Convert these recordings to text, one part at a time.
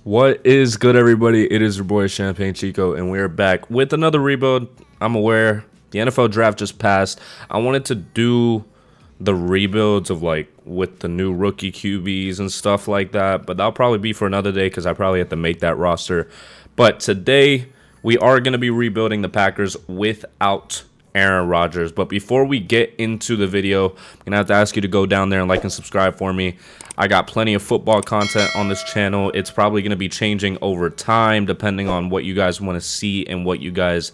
What is good, everybody? It is your boy Champagne Chico, and we're back with another rebuild. I'm aware the NFL draft just passed. I wanted to do the rebuilds of like with the new rookie QBs and stuff like that, but that'll probably be for another day because I probably have to make that roster. But today we are going to be rebuilding the Packers without Aaron Rodgers. But before we get into the video, I'm going to have to ask you to go down there and like and subscribe for me. I got plenty of football content on this channel. It's probably going to be changing over time depending on what you guys want to see and what you guys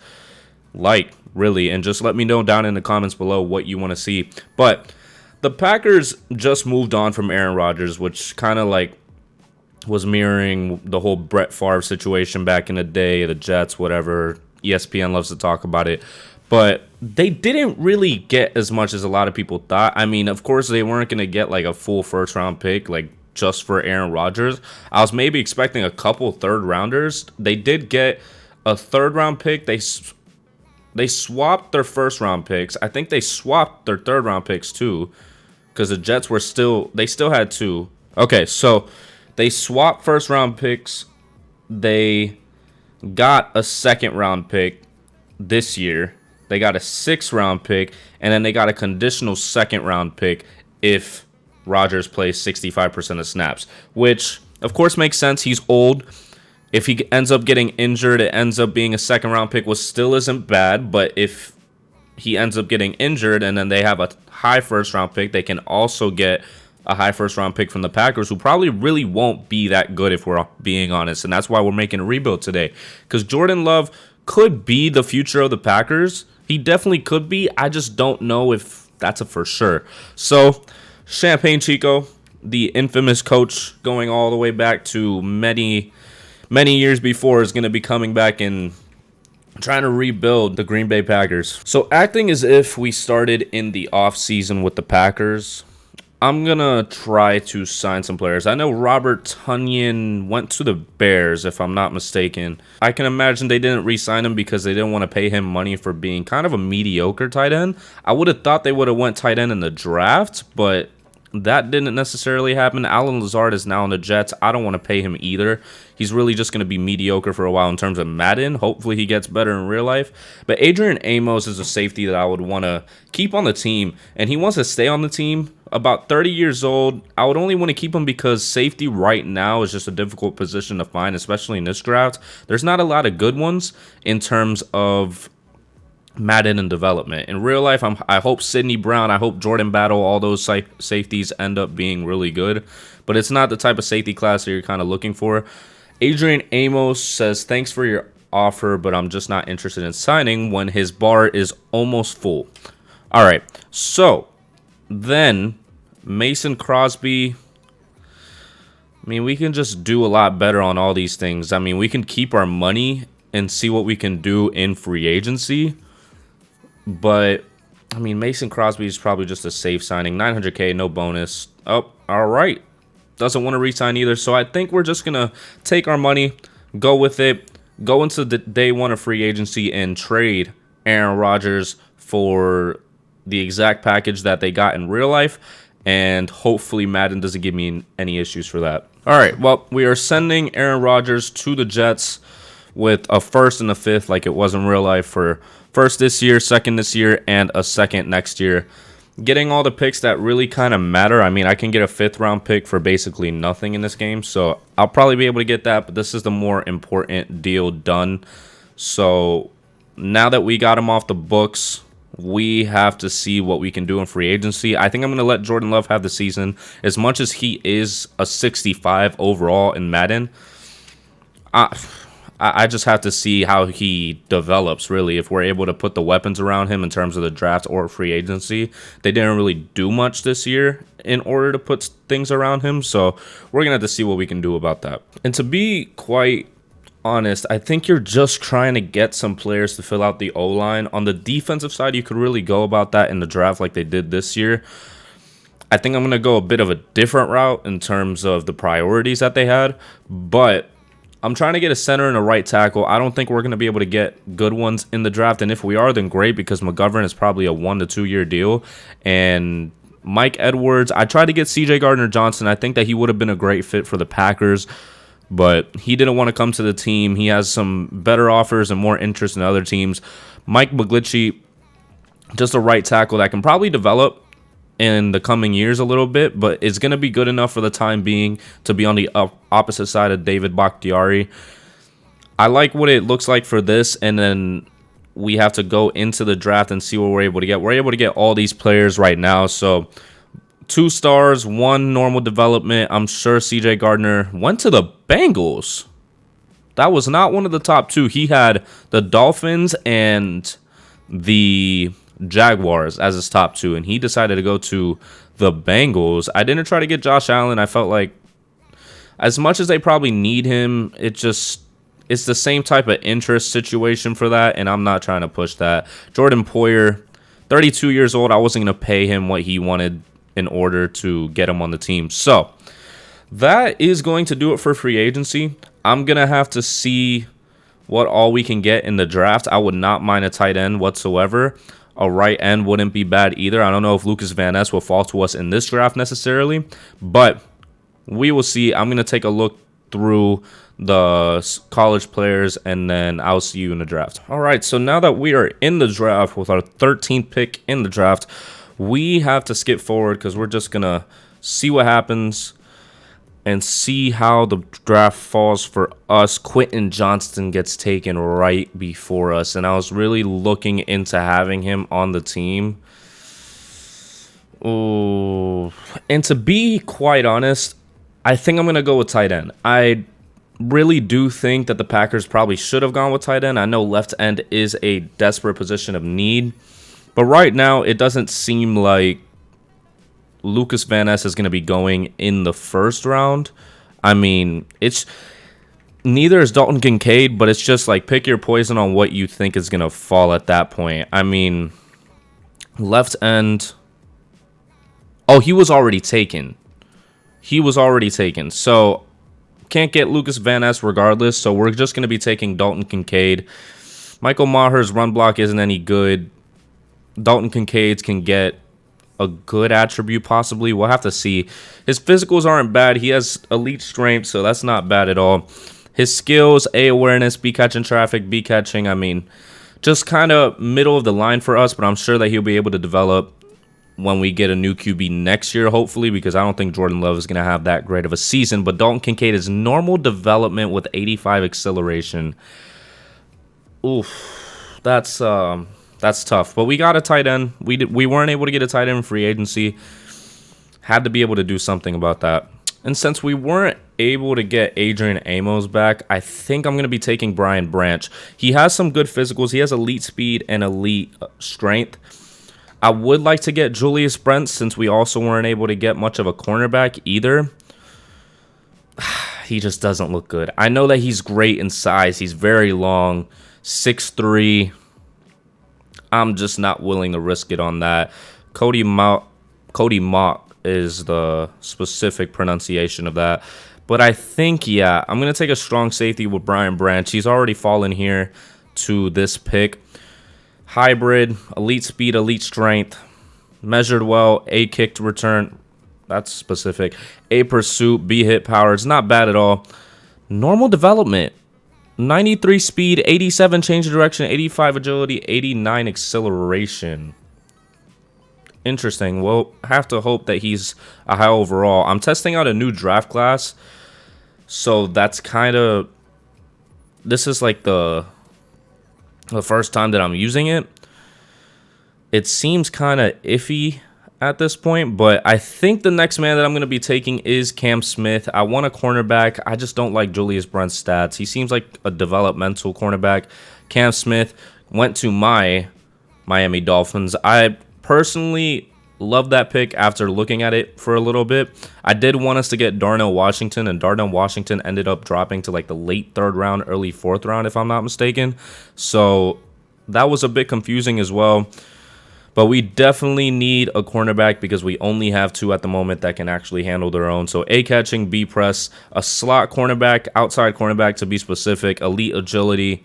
like, really. And just let me know down in the comments below what you want to see. But the Packers just moved on from Aaron Rodgers, which kind of like was mirroring the whole Brett Favre situation back in the day, the Jets, whatever. ESPN loves to talk about it. But they didn't really get as much as a lot of people thought. I mean, of course, they weren't going to get like a full first-round pick, like just for Aaron Rodgers. I was maybe expecting a couple third-rounders. They did get a third-round pick. They swapped their first-round picks. I think they swapped their third-round picks too, because the Jets were still had two. Okay, so they swapped first-round picks. They got a second-round pick this year. They got a 6th-round pick, and then they got a conditional 2nd-round pick if Rodgers plays 65% of snaps, which, of course, makes sense. He's old. If he ends up getting injured, it ends up being a 2nd-round pick, which still isn't bad, but if he ends up getting injured and then they have a high first-round pick, they can also get a high first-round pick from the Packers, who probably really won't be that good if we're being honest, and that's why we're making a rebuild today, because Jordan Love could be the future of the Packers. He definitely could be. I just don't know if that's a for sure. So, Champagne Chico, the infamous coach going all the way back to many years before, is going to be coming back and trying to rebuild the Green Bay Packers. So, acting as if we started in the offseason with the Packers, I'm going to try to sign some players. I know Robert Tonyan went to the Bears, if I'm not mistaken. I can imagine they didn't re-sign him because they didn't want to pay him money for being kind of a mediocre tight end. I would have thought they would have went tight end in the draft, but that didn't necessarily happen. Alan Lazard is now on the Jets. I don't want to pay him either. He's really just going to be mediocre for a while in terms of Madden. Hopefully he gets better in real life. But Adrian Amos is a safety that I would want to keep on the team, and he wants to stay on the team. About 30 years old. I would only want to keep him because safety right now is just a difficult position to find, especially in this draft. There's not a lot of good ones in terms of Madden and development. In real life, I hope Sidney Brown, I hope Jordan Battle, all those safeties end up being really good. But it's not the type of safety class that you're kind of looking for. Adrian Amos says, thanks for your offer, but I'm just not interested in signing when his bar is almost full. All right, so then Mason Crosby, I mean, we can just do a lot better on all these things. I mean, we can keep our money and see what we can do in free agency. But, I mean, Mason Crosby is probably just a safe signing. $900K, no bonus. Oh, all right. Doesn't want to re-sign either. So I think we're just going to take our money, go with it, go into the day one of free agency and trade Aaron Rodgers for the exact package that they got in real life, and hopefully Madden doesn't give me any issues for that. All right, well, we are sending Aaron Rodgers to the Jets with a 1st and a 5th like it was in real life for 1st this year, 2nd this year, and a 2nd next year. Getting all the picks that really kind of matter. I mean, I can get a 5th-round pick for basically nothing in this game, so I'll probably be able to get that, but this is the more important deal done. So now that we got him off the books, we have to see what we can do in free agency. I think I'm going to let Jordan Love have the season. As much as he is a 65 overall in Madden, I just have to see how he develops, really, if we're able to put the weapons around him in terms of the draft or free agency. They didn't really do much this year in order to put things around him, so we're going to have to see what we can do about that. And to be quite honest, I think you're just trying to get some players to fill out the O-line. On the defensive side, you could really go about that in the draft like they did this year. I think I'm going to go a bit of a different route in terms of the priorities that they had, but I'm trying to get a center and a right tackle. I don't think we're going to be able to get good ones in the draft, and if we are, then great, because McGovern is probably a 1 to 2 year deal, and Mike Edwards, I tried to get CJ Gardner-Johnson. I think that he would have been a great fit for the Packers, but he didn't want to come to the team. He has some better offers and more interest in other teams. Mike McGlinchey, just a right tackle that can probably develop in the coming years a little bit, but is going to be good enough for the time being to be on the opposite side of David Bakhtiari. I like what it looks like for this, and then we have to go into the draft and see what we're able to get. We're able to get all these players right now, so 2 stars, 1 normal development. I'm sure CJ Gardner went to the Bengals. That was not one of the top 2. He had the Dolphins and the Jaguars as his top 2, and he decided to go to the Bengals. I didn't try to get Josh Allen. I felt like as much as they probably need him, it's the same type of interest situation for that, and I'm not trying to push that. Jordan Poyer, 32 years old. I wasn't going to pay him what he wanted in order to get him on the team. So that is going to do it for free agency. I'm going to have to see what all we can get in the draft. I would not mind a tight end whatsoever. A right end wouldn't be bad either. I don't know if Lucas Van Ness will fall to us in this draft necessarily, but we will see. I'm going to take a look through the college players, and then I'll see you in the draft. All right, so now that we are in the draft with our 13th pick in the draft, we have to skip forward because we're just going to see what happens and see how the draft falls for us. Quentin Johnston gets taken right before us, and I was really looking into having him on the team. Ooh. And to be quite honest, I think I'm going to go with tight end. I really do think that the Packers probably should have gone with tight end. I know left end is a desperate position of need, but right now it doesn't seem like Lucas Van Ness is going to be going in the first round. I mean, it's neither is Dalton Kincaid, but it's just like pick your poison on what you think is going to fall at that point. I mean, left end. Oh, he was already taken. So can't get Lucas Van Ness regardless. So we're just going to be taking Dalton Kincaid. Michael Maher's run block isn't any good. Dalton Kincaid's can get a good attribute possibly. We'll have to see. His physicals aren't bad. He has elite strength, so that's not bad at all. His skills, A, awareness, B, catching traffic, B, catching. I mean, just kind of middle of the line for us, but I'm sure that he'll be able to develop when we get a new QB next year, hopefully, because I don't think Jordan Love is going to have that great of a season. But Dalton Kincaid is normal development with 85 acceleration. Oof, that's tough. But we got a tight end. We weren't able to get a tight end in free agency. Had to be able to do something about that. And since we weren't able to get Adrian Amos back, I think I'm going to be taking Brian Branch. He has some good physicals. He has elite speed and elite strength. I would like to get Julius Brents since we also weren't able to get much of a cornerback either. He just doesn't look good. I know that he's great in size. He's very long, 6'3". I'm just not willing to risk it on that. Cody Mock is the specific pronunciation of that. But I think, yeah, I'm going to take a strong safety with Brian Branch. He's already fallen here to this pick. Hybrid, elite speed, elite strength, measured well, A kicked return. That's specific. A pursuit, B hit power. It's not bad at all. Normal development. 93 speed, 87 change of direction, 85 agility, 89 acceleration. Interesting. We'll have to hope that he's a high overall. I'm testing out a new draft class. So that's kind of... This is like the first time that I'm using it. It seems kind of iffy at this point, but I think the next man that I'm going to be taking is Cam Smith. I want a cornerback. I just don't like Julius Brent's stats. He seems like a developmental cornerback. Cam Smith went to my Miami Dolphins. I personally love that pick after looking at it for a little bit. I did want us to get Darnell Washington, and Darnell Washington ended up dropping to like the late 3rd round, early 4th round, if I'm not mistaken. So that was a bit confusing as well. But we definitely need a cornerback because we only have 2 at the moment that can actually handle their own. So A catching, B press, a slot cornerback, outside cornerback to be specific, elite agility,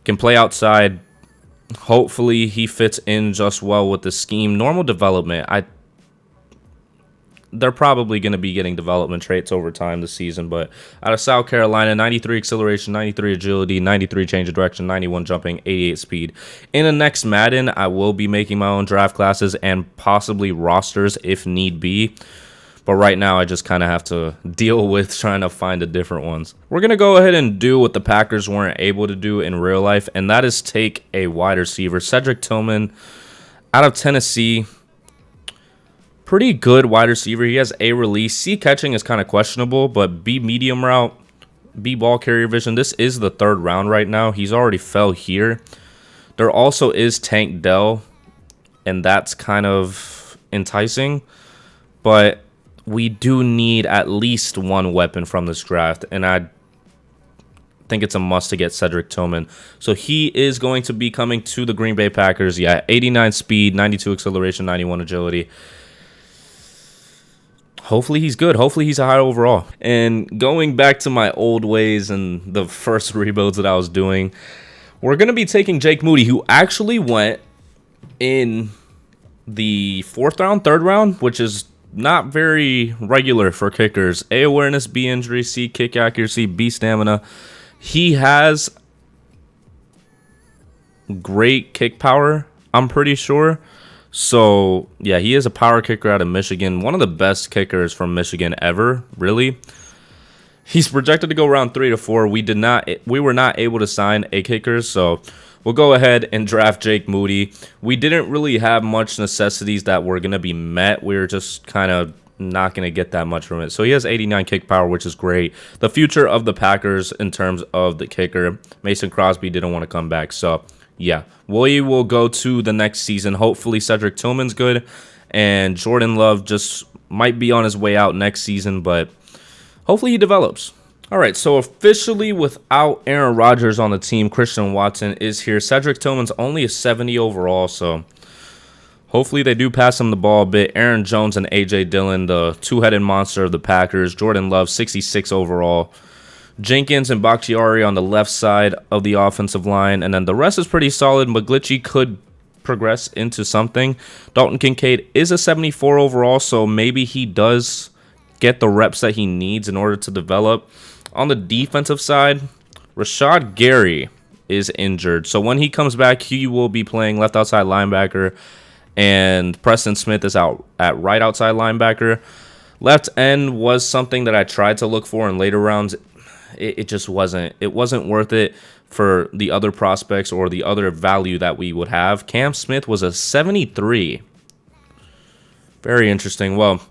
can play outside. Hopefully he fits in just well with the scheme. Normal development. they're probably going to be getting development traits over time this season. But out of South Carolina, 93 acceleration, 93 agility, 93 change of direction, 91 jumping, 88 speed. In the next Madden, I will be making my own draft classes and possibly rosters if need be. But right now, I just kind of have to deal with trying to find the different ones. We're going to go ahead and do what the Packers weren't able to do in real life, and that is take a wide receiver. Cedric Tillman out of Tennessee. Pretty good wide receiver. He has A release. C catching is kind of questionable, but B medium route, B ball carrier vision. This is the 3rd round right now. He's already fell here. There also is Tank Dell, and that's kind of enticing, but we do need at least one weapon from this draft, and I think it's a must to get Cedric Tillman. So he is going to be coming to the Green Bay Packers. Yeah, 89 speed, 92 acceleration, 91 agility. Hopefully he's good. Hopefully he's a high overall. And going back to my old ways and the first rebuilds that I was doing, we're going to be taking Jake Moody, who actually went in the 4th round, 3rd round, which is not very regular for kickers. A awareness, B injury, C kick accuracy, B stamina. He has great kick power, I'm pretty sure. So, yeah, he is a power kicker out of Michigan. One of the best kickers from Michigan ever, really. He's projected to go round 3 to 4. We were not able to sign a kicker, so we'll go ahead and draft Jake Moody. We didn't really have much necessities that were going to be met. We were just kind of not going to get that much from it. So he has 89 kick power, which is great. The future of the Packers in terms of the kicker. Mason Crosby didn't want to come back. So, yeah, we will go to the next season. Hopefully Cedric Tillman's good, and Jordan Love just might be on his way out next season, but hopefully he develops. All right, so officially without Aaron Rodgers on the team, Christian Watson is here. Cedric Tillman's only a 70 overall, so hopefully they do pass him the ball a bit. Aaron Jones and A.J. Dillon, the two-headed monster of the Packers. Jordan Love, 66 overall. Jenkins and Bakhtiari on the left side of the offensive line, and then the rest is pretty solid. McGlinchey could progress into something. Dalton Kincaid is a 74 overall, so maybe he does get the reps that he needs in order to develop. On the defensive side, Rashad Gary is injured. So when he comes back, he will be playing left outside linebacker, and Preston Smith is out at right outside linebacker. Left end was something that I tried to look for in later rounds. It just wasn't. It wasn't worth it for the other prospects or the other value that we would have. Cam Smith was a 73. Very interesting. Well,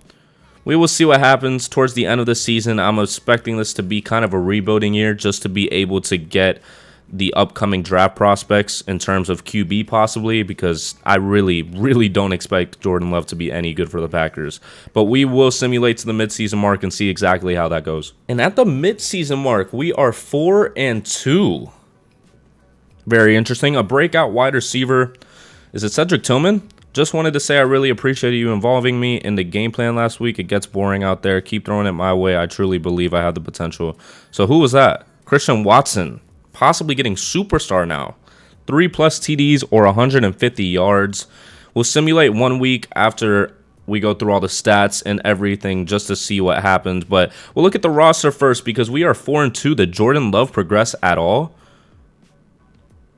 we will see what happens towards the end of the season. I'm expecting this to be kind of a rebuilding year just to be able to get the upcoming draft prospects in terms of QB possibly, because I really, really don't expect Jordan Love to be any good for the Packers. But we will simulate to the midseason mark and see exactly how that goes. And at the midseason mark, we are 4-2. Very interesting. A breakout wide receiver. Is it Cedric Tillman? Just wanted to say I really appreciate you involving me in the game plan last week. It gets boring out there. Keep throwing it my way. I truly believe I have the potential. So who was that? Christian Watson. Possibly getting superstar now. 3+ TDs or 150 yards. We'll simulate 1 week after we go through all the stats and everything just to see what happens. But we'll look at the roster first because we are 4-2. Did Jordan Love progress at all?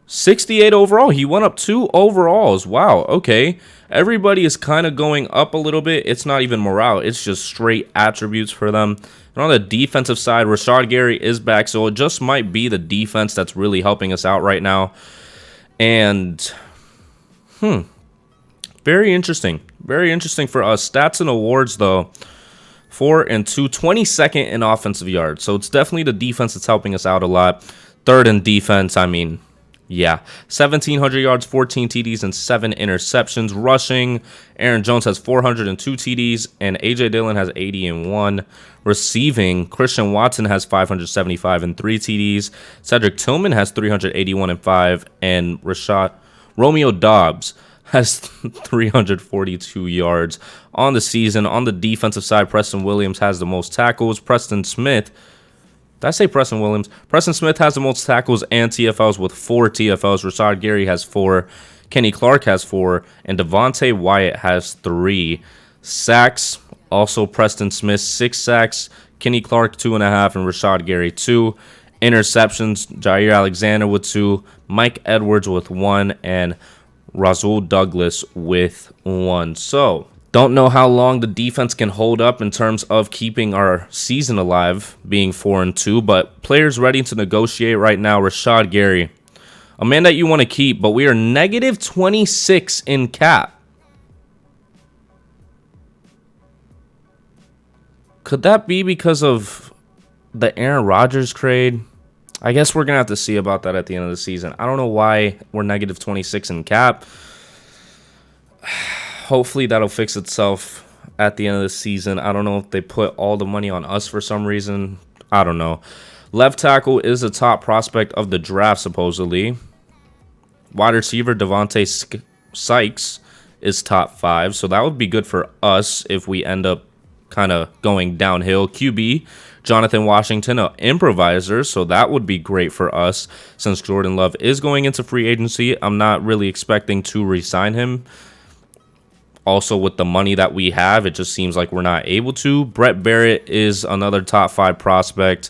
68 overall. He went up 2 overalls. Wow, okay. Everybody is kind of going up a little bit. It's not even morale. It's just straight attributes for them. And on the defensive side, Rashad Gary is back, so it just might be the defense that's really helping us out right now. And, very interesting. Very interesting for us. Stats and awards, though. 4-2, 22nd in offensive yards. So it's definitely the defense that's helping us out a lot. 3rd in defense, I mean, yeah, 1,700 yards, 14 TDs, and 7 interceptions. Rushing, Aaron Jones has 402 TDs, and A.J. Dillon has 81. Receiving, Christian Watson has 575 and 3 TDs. Cedric Tillman has 381 and 5, and Romeo Doubs has 342 yards on the season. On the defensive side, Preston Williams has the most tackles. Preston Smith has the most tackles and TFLs with 4 TFLs. Rashad Gary has 4. Kenny Clark has 4. And Devontae Wyatt has 3. Sacks, Also, Preston Smith, 6 sacks. Kenny Clark, 2.5. And Rashad Gary, 2. Interceptions, Jair Alexander with 2. Mike Edwards with 1. And Rasul Douglas with 1. So, don't know how long the defense can hold up in terms of keeping our season alive, being 4-2. But players ready to negotiate right now. Rashad Gary, a man that you want to keep, but we are negative 26 in cap. Could that be because of the Aaron Rodgers trade? I guess we're going to have to see about that at the end of the season. I don't know why we're negative 26 in cap. Hopefully that'll fix itself at the end of the season. I don't know if they put all the money on us for some reason. I don't know. Left tackle is the top prospect of the draft, supposedly. Wide receiver Devontae Sykes is top 5. So that would be good for us if we end up kind of going downhill. QB Jonathan Washington, an improviser, so that would be great for us since Jordan Love is going into free agency. I'm not really expecting to re-sign him. Also, with the money that we have, it just seems like we're not able to. Brett Barrett is another top 5 prospect.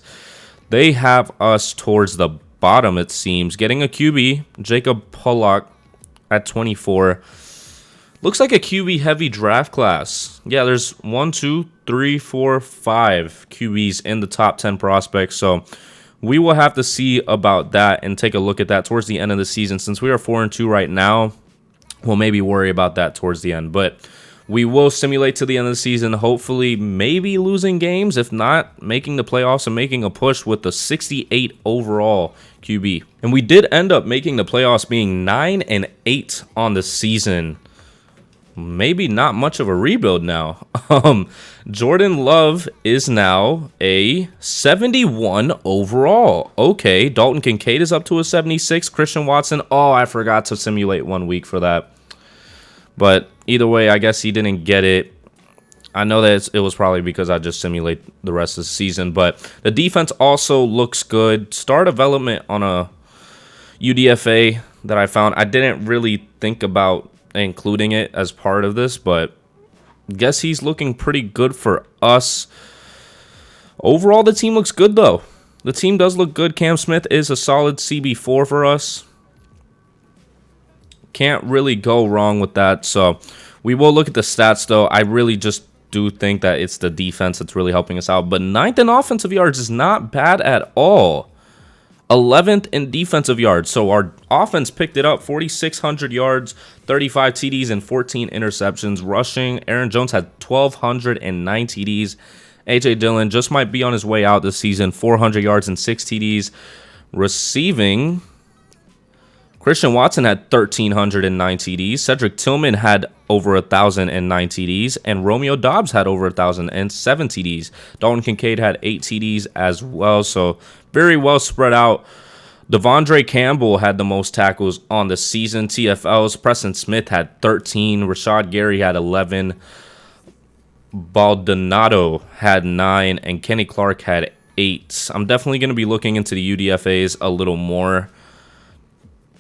They have us towards the bottom, it seems. Getting a QB, Jacob Pollock at 24. Looks like a QB-heavy draft class. Yeah, there's 1, 2, 3, 4, 5 QBs in the top 10 prospects. So we will have to see about that and take a look at that towards the end of the season. Since we are 4-2 right now, we'll maybe worry about that towards the end. But we will simulate to the end of the season, hopefully maybe losing games. If not, making the playoffs and making a push with the 68 overall QB. And we did end up making the playoffs, being 9-8 on the season. Maybe not much of a rebuild now. Jordan Love is now a 71 overall. Okay, Dalton Kincaid is up to a 76. Christian Watson, oh, I forgot to simulate 1 week for that. But either way, I guess he didn't get it. I know that it was probably because I just simulate the rest of the season. But the defense also looks good. Star development on a UDFA that I found. I didn't really think about including it as part of this, but guess he's looking pretty good for us. Overall, the team looks good, though. The team does look good. Cam Smith is a solid CB4 for us. Can't really go wrong with that. So we will look at the stats, though. I really just do think that it's the defense that's really helping us out. But 9th in offensive yards is not bad at all. 11th in defensive yards. So our offense picked it up. 4,600 yards, 35 TDs, and 14 interceptions. Rushing, Aaron Jones had 1,209 TDs. A.J. Dillon just might be on his way out this season. 400 yards and 6 TDs. Receiving, Christian Watson had 1,309 TDs. Cedric Tillman had over 1,009 TDs. And Romeo Doubs had over 1,007 TDs. Dalton Kincaid had 8 TDs as well. So very well spread out. Devondre Campbell had the most tackles on the season. TFLs, Preston Smith had 13. Rashad Gary had 11. Baldonado had 9. And Kenny Clark had 8. I'm definitely going to be looking into the UDFAs a little more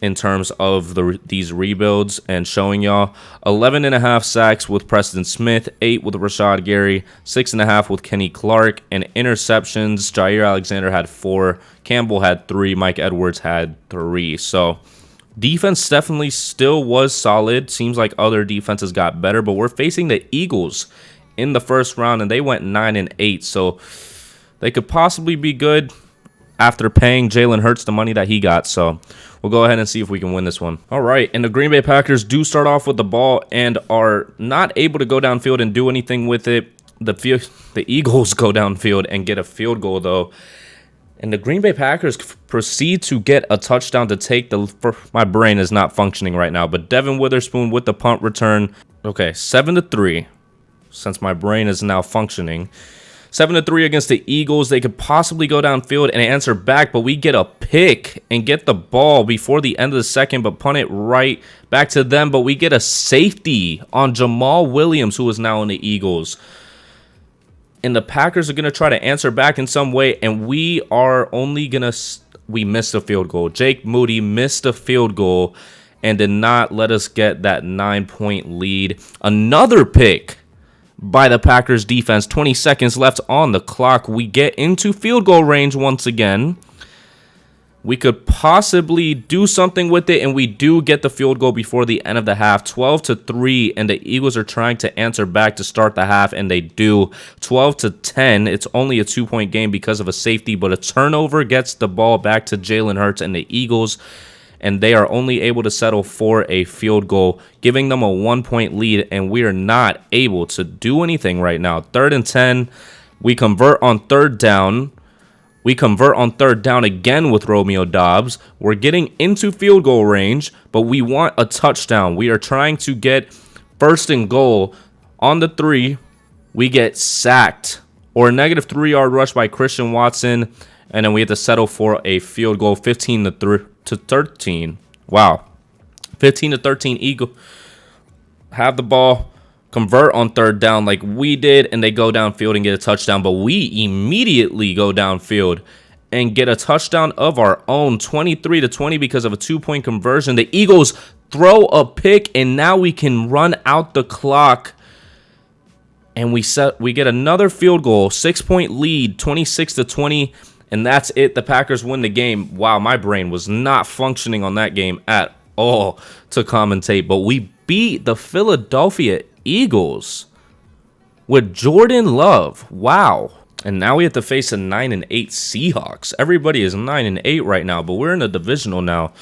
in terms of these rebuilds and showing y'all. 11.5 sacks with Preston Smith, 8 with Rashad Gary, 6.5 with Kenny Clark, and interceptions. Jair Alexander had 4, Campbell had 3, Mike Edwards had 3. So defense definitely still was solid. Seems like other defenses got better, but we're facing the Eagles in the first round, and they went 9-8. So they could possibly be good after paying Jalen Hurts the money that he got. So we'll go ahead and see if we can win this one. All right, and the Green Bay Packers do start off with the ball and are not able to go downfield and do anything with it. The Eagles go downfield and get a field goal, though. And the Green Bay Packers proceed to get a touchdown to take the... My brain is not functioning right now, but Devin Witherspoon with the punt return. Okay, 7-3, since my brain is now functioning. 7-3 against the Eagles. They could possibly go downfield and answer back, but we get a pick and get the ball before the end of the second, but punt it right back to them. But we get a safety on Jamal Williams, who is now in the Eagles. And the Packers are going to try to answer back in some way, and we are only going to... We missed a field goal. Jake Moody missed a field goal and did not let us get that 9-point lead. Another pick by the Packers defense. 20 seconds left on the clock. We get into field goal range once again. We could possibly do something with it, and we do get the field goal before the end of the half. 12-3, and the Eagles are trying to answer back to start the half, and they do. 12-10. It's only a 2-point game because of a safety, but a turnover gets the ball back to Jalen Hurts and the Eagles, and they are only able to settle for a field goal, giving them a 1-point lead, and we are not able to do anything right now. 3rd and 10. We convert on 3rd down. We convert on 3rd down again with Romeo Doubs. We're getting into field goal range, but we want a touchdown. We are trying to get 1st and goal. On the 3, we get sacked, or a negative 3-yard rush by Christian Watson, and then we have to settle for a field goal. 15-13. Wow. 15-13. Eagle have the ball, convert on 3rd down like we did, and they go downfield and get a touchdown. But we immediately go downfield and get a touchdown of our own, 23-20, because of a 2-point conversion. The Eagles throw a pick, and now we can run out the clock. And we get another field goal, 6-point lead, 26-20, and that's it. The Packers win the game. Wow, my brain was not functioning on that game at all to commentate, but we beat the Philadelphia Eagles with Jordan Love. Wow. And now we have to face a 9-8 Seahawks. Everybody is 9-8 right now, but we're in the divisional now.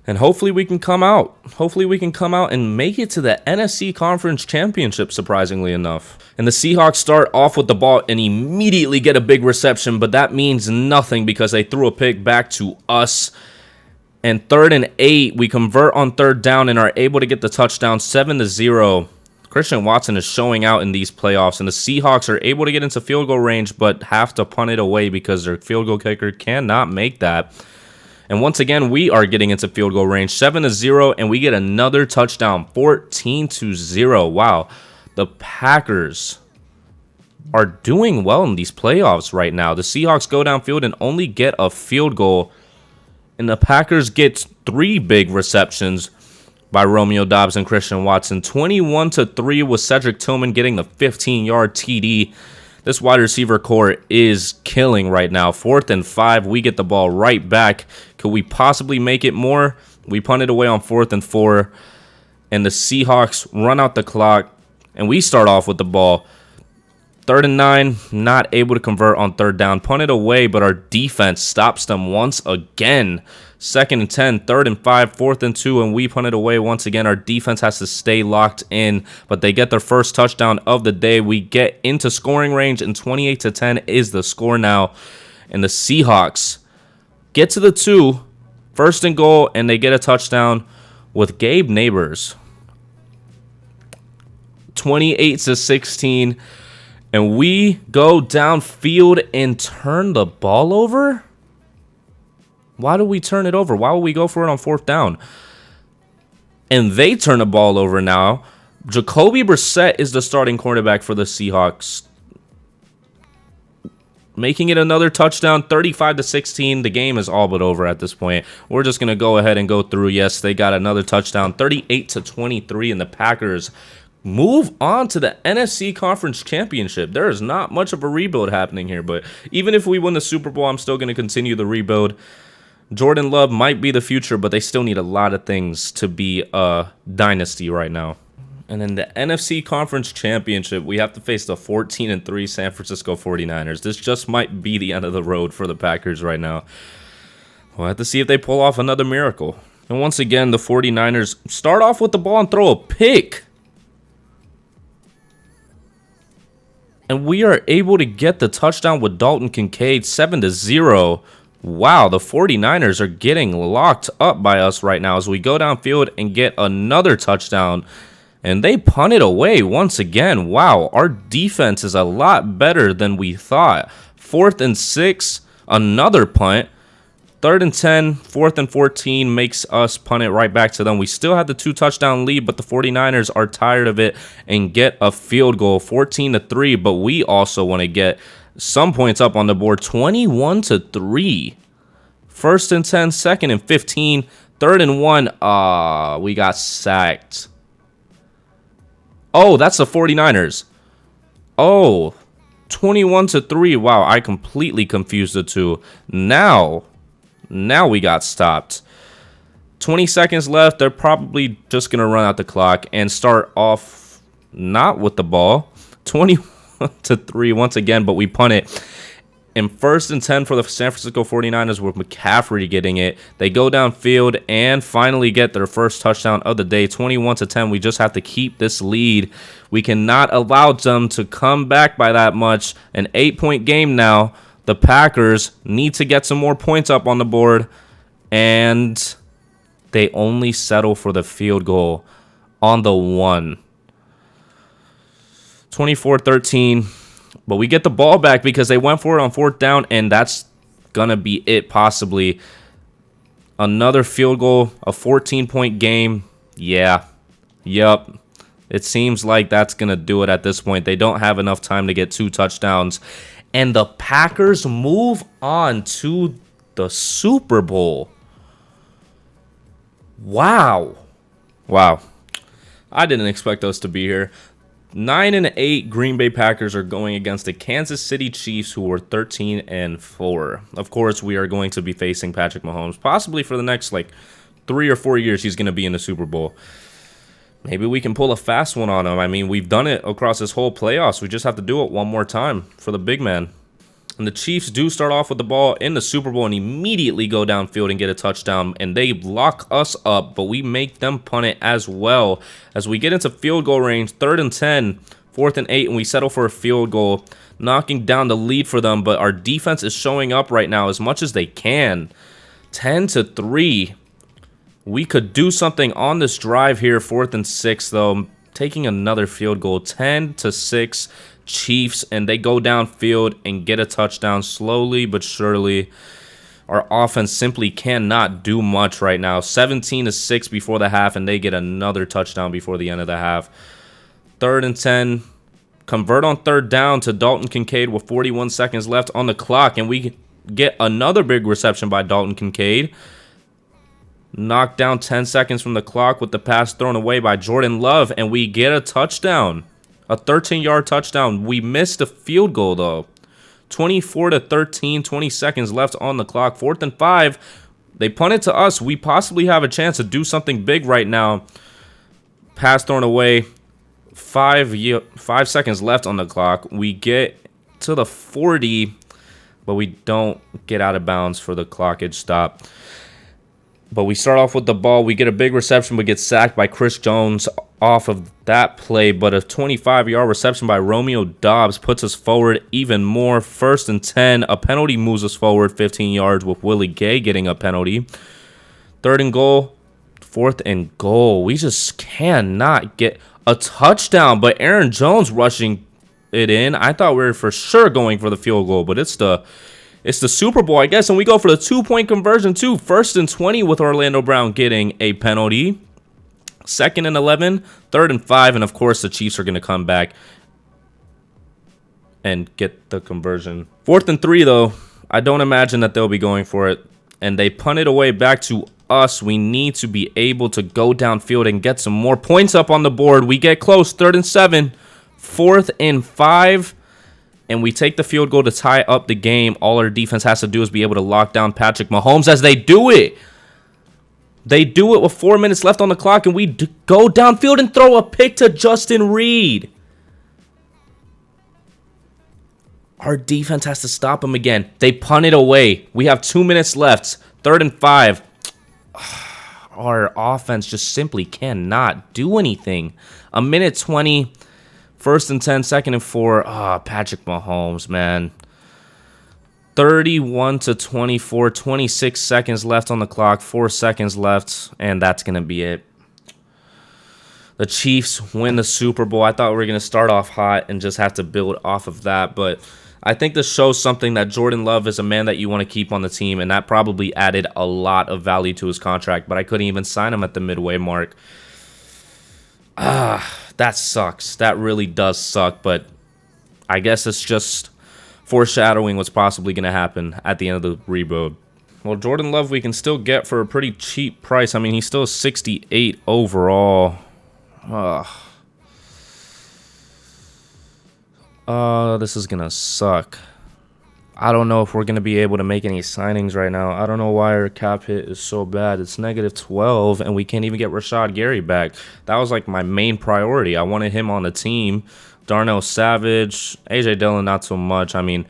And hopefully we can come out. Hopefully we can come out and make it to the NFC Conference Championship, surprisingly enough. And the Seahawks start off with the ball and immediately get a big reception, but that means nothing because they threw a pick back to us. And 3rd and 8, we convert on 3rd down and are able to get the touchdown, 7-0. Christian Watson is showing out in these playoffs, and the Seahawks are able to get into field goal range, but have to punt it away because their field goal kicker cannot make that. And once again, we are getting into field goal range, 7-0, and we get another touchdown, 14-0. Wow, the Packers are doing well in these playoffs right now. The Seahawks go downfield and only get a field goal, and the Packers get 3 big receptions by Romeo Doubs and Christian Watson. 21-3 with Cedric Tillman getting the 15-yard TD. This wide receiver core is killing right now. 4th and 5, we get the ball right back. Could we possibly make it more? We punt it away on 4th and 4, and the Seahawks run out the clock, and we start off with the ball. 3rd and 9, not able to convert on 3rd down. Punt it away, but our defense stops them once again. 2nd and 10, 3rd and 5, 4th and 2, and we punt it away once again. Our defense has to stay locked in, but they get their first touchdown of the day. We get into scoring range, and 28-10 is the score now. And the Seahawks get to the 2, 1st and goal, and they get a touchdown with Gabe Neighbors. 28-16. And we go downfield and turn the ball over? Why do we turn it over? Why would we go for it on 4th down? And they turn the ball over now. Jacoby Brissett is the starting quarterback for the Seahawks, making it another touchdown, 35-16. The game is all but over at this point. We're just going to go ahead and go through. Yes, they got another touchdown, 38-23, and the Packers move on to the NFC Conference Championship. There is not much of a rebuild happening here, but even if we win the Super Bowl, I'm still going to continue the rebuild. Jordan Love might be the future, but they still need a lot of things to be a dynasty right now. And in the NFC Conference Championship, we have to face the 14-3 San Francisco 49ers. This just might be the end of the road for the Packers right now. We'll have to see if they pull off another miracle. And once again, the 49ers start off with the ball and throw a pick. And we are able to get the touchdown with Dalton Kincaid, 7-0. Wow, the 49ers are getting locked up by us right now as we go downfield and get another touchdown. And they punt it away once again. Wow, our defense is a lot better than we thought. 4th and 6, another punt. 3rd and 10, 4th and 14 makes us punt it right back to them. We still have the 2-touchdown lead, but the 49ers are tired of it and get a field goal, 14-3. But we also want to get some points up on the board, 21-3. 1st and 10, 2nd and 15, 3rd and 1. We got sacked. Oh, that's the 49ers. Oh, 21-3. Wow, I completely confused the two. Now we got stopped. 20 seconds left. They're probably just going to run out the clock and start off not with the ball. 21-3 once again, but we punt it. In 1st and 10 for the San Francisco 49ers with McCaffrey getting it. They go downfield and finally get their first touchdown of the day. 21-10. We just have to keep this lead. We cannot allow them to come back by that much. An 8-point game now. The Packers need to get some more points up on the board. And they only settle for the field goal on the 1. 24-13. But we get the ball back because they went for it on 4th down, and that's going to be it possibly. Another field goal, a 14-point game. Yeah. Yep. It seems like that's going to do it at this point. They don't have enough time to get 2 touchdowns. And the Packers move on to the Super Bowl. Wow. Wow. I didn't expect us to be here. 9-8 Green Bay Packers are going against the Kansas City Chiefs, who are 13-4. Of course, we are going to be facing Patrick Mahomes. Possibly for the next, 3 or 4 years, he's going to be in the Super Bowl. Maybe we can pull a fast one on him. I mean, we've done it across this whole playoffs. We just have to do it one more time for the big man. And the Chiefs do start off with the ball in the Super Bowl and immediately go downfield and get a touchdown. And they lock us up, but we make them punt it as well. As we get into field goal range, 3rd and 10, 4th and 8, and we settle for a field goal, knocking down the lead for them. But our defense is showing up right now as much as they can. 10-3. We could do something on this drive here, 4th and 6, though. Taking another field goal, 10-6. Chiefs, and they go downfield and get a touchdown slowly but surely. Our offense simply cannot do much right now. 17-6 before the half, and they get another touchdown before the end of the half. 3rd and 10. Convert on 3rd down to Dalton Kincaid with 41 seconds left on the clock, and we get another big reception by Dalton Kincaid. Knocked down 10 seconds from the clock with the pass thrown away by Jordan Love, and we get a touchdown. A 13-yard touchdown. We missed a field goal, though. 24-13, 20 seconds left on the clock. 4th and 5. They punt it to us. We possibly have a chance to do something big right now. Pass thrown away. 5 seconds left on the clock. We get to the 40, but we don't get out of bounds for the clockage stop. But we start off with the ball. We get a big reception, but get sacked by Chris Jones off of that play. But a 25-yard reception by Romeo Doubs puts us forward even more. 1st and 10. A penalty moves us forward 15 yards with Willie Gay getting a penalty. 3rd and goal. 4th and goal. We just cannot get a touchdown. But Aaron Jones rushing it in. I thought we were for sure going for the field goal, but it's the Super Bowl, I guess, and we go for the 2-point conversion, too. 1st and 20 with Orlando Brown getting a penalty. 2nd and 11, 3rd and 5, and, of course, the Chiefs are going to come back and get the conversion. 4th and 3, though, I don't imagine that they'll be going for it, and they punt it away back to us. We need to be able to go downfield and get some more points up on the board. We get close, 3rd and 7, 4th and 5. And we take the field goal to tie up the game. All our defense has to do is be able to lock down Patrick Mahomes as they do it. They do it with 4 minutes left on the clock, and we go downfield and throw a pick to Justin Reed. Our defense has to stop him again. They punt it away. We have 2 minutes left. 3rd and 5. Our offense just simply cannot do anything. 1:20. 1st and 10, 2nd and 4. Patrick Mahomes, man. 31-24, 26 seconds left on the clock, 4 seconds left, and that's going to be it. The Chiefs win the Super Bowl. I thought we were going to start off hot and just have to build off of that, but I think this shows something that Jordan Love is a man that you want to keep on the team, and that probably added a lot of value to his contract, but I couldn't even sign him at the midway mark. That sucks. That really does suck, but I guess it's just foreshadowing what's possibly going to happen at the end of the rebuild. Well, Jordan Love we can still get for a pretty cheap price. I mean, he's still 68 overall. This is gonna suck. I don't know if we're gonna be able to make any signings right now. I don't know why our cap hit is so bad. It's -12, and we can't even get Rashad Gary back. That was like my main priority. I wanted him on the team. Darnell Savage, AJ Dillon, not so much. I mean,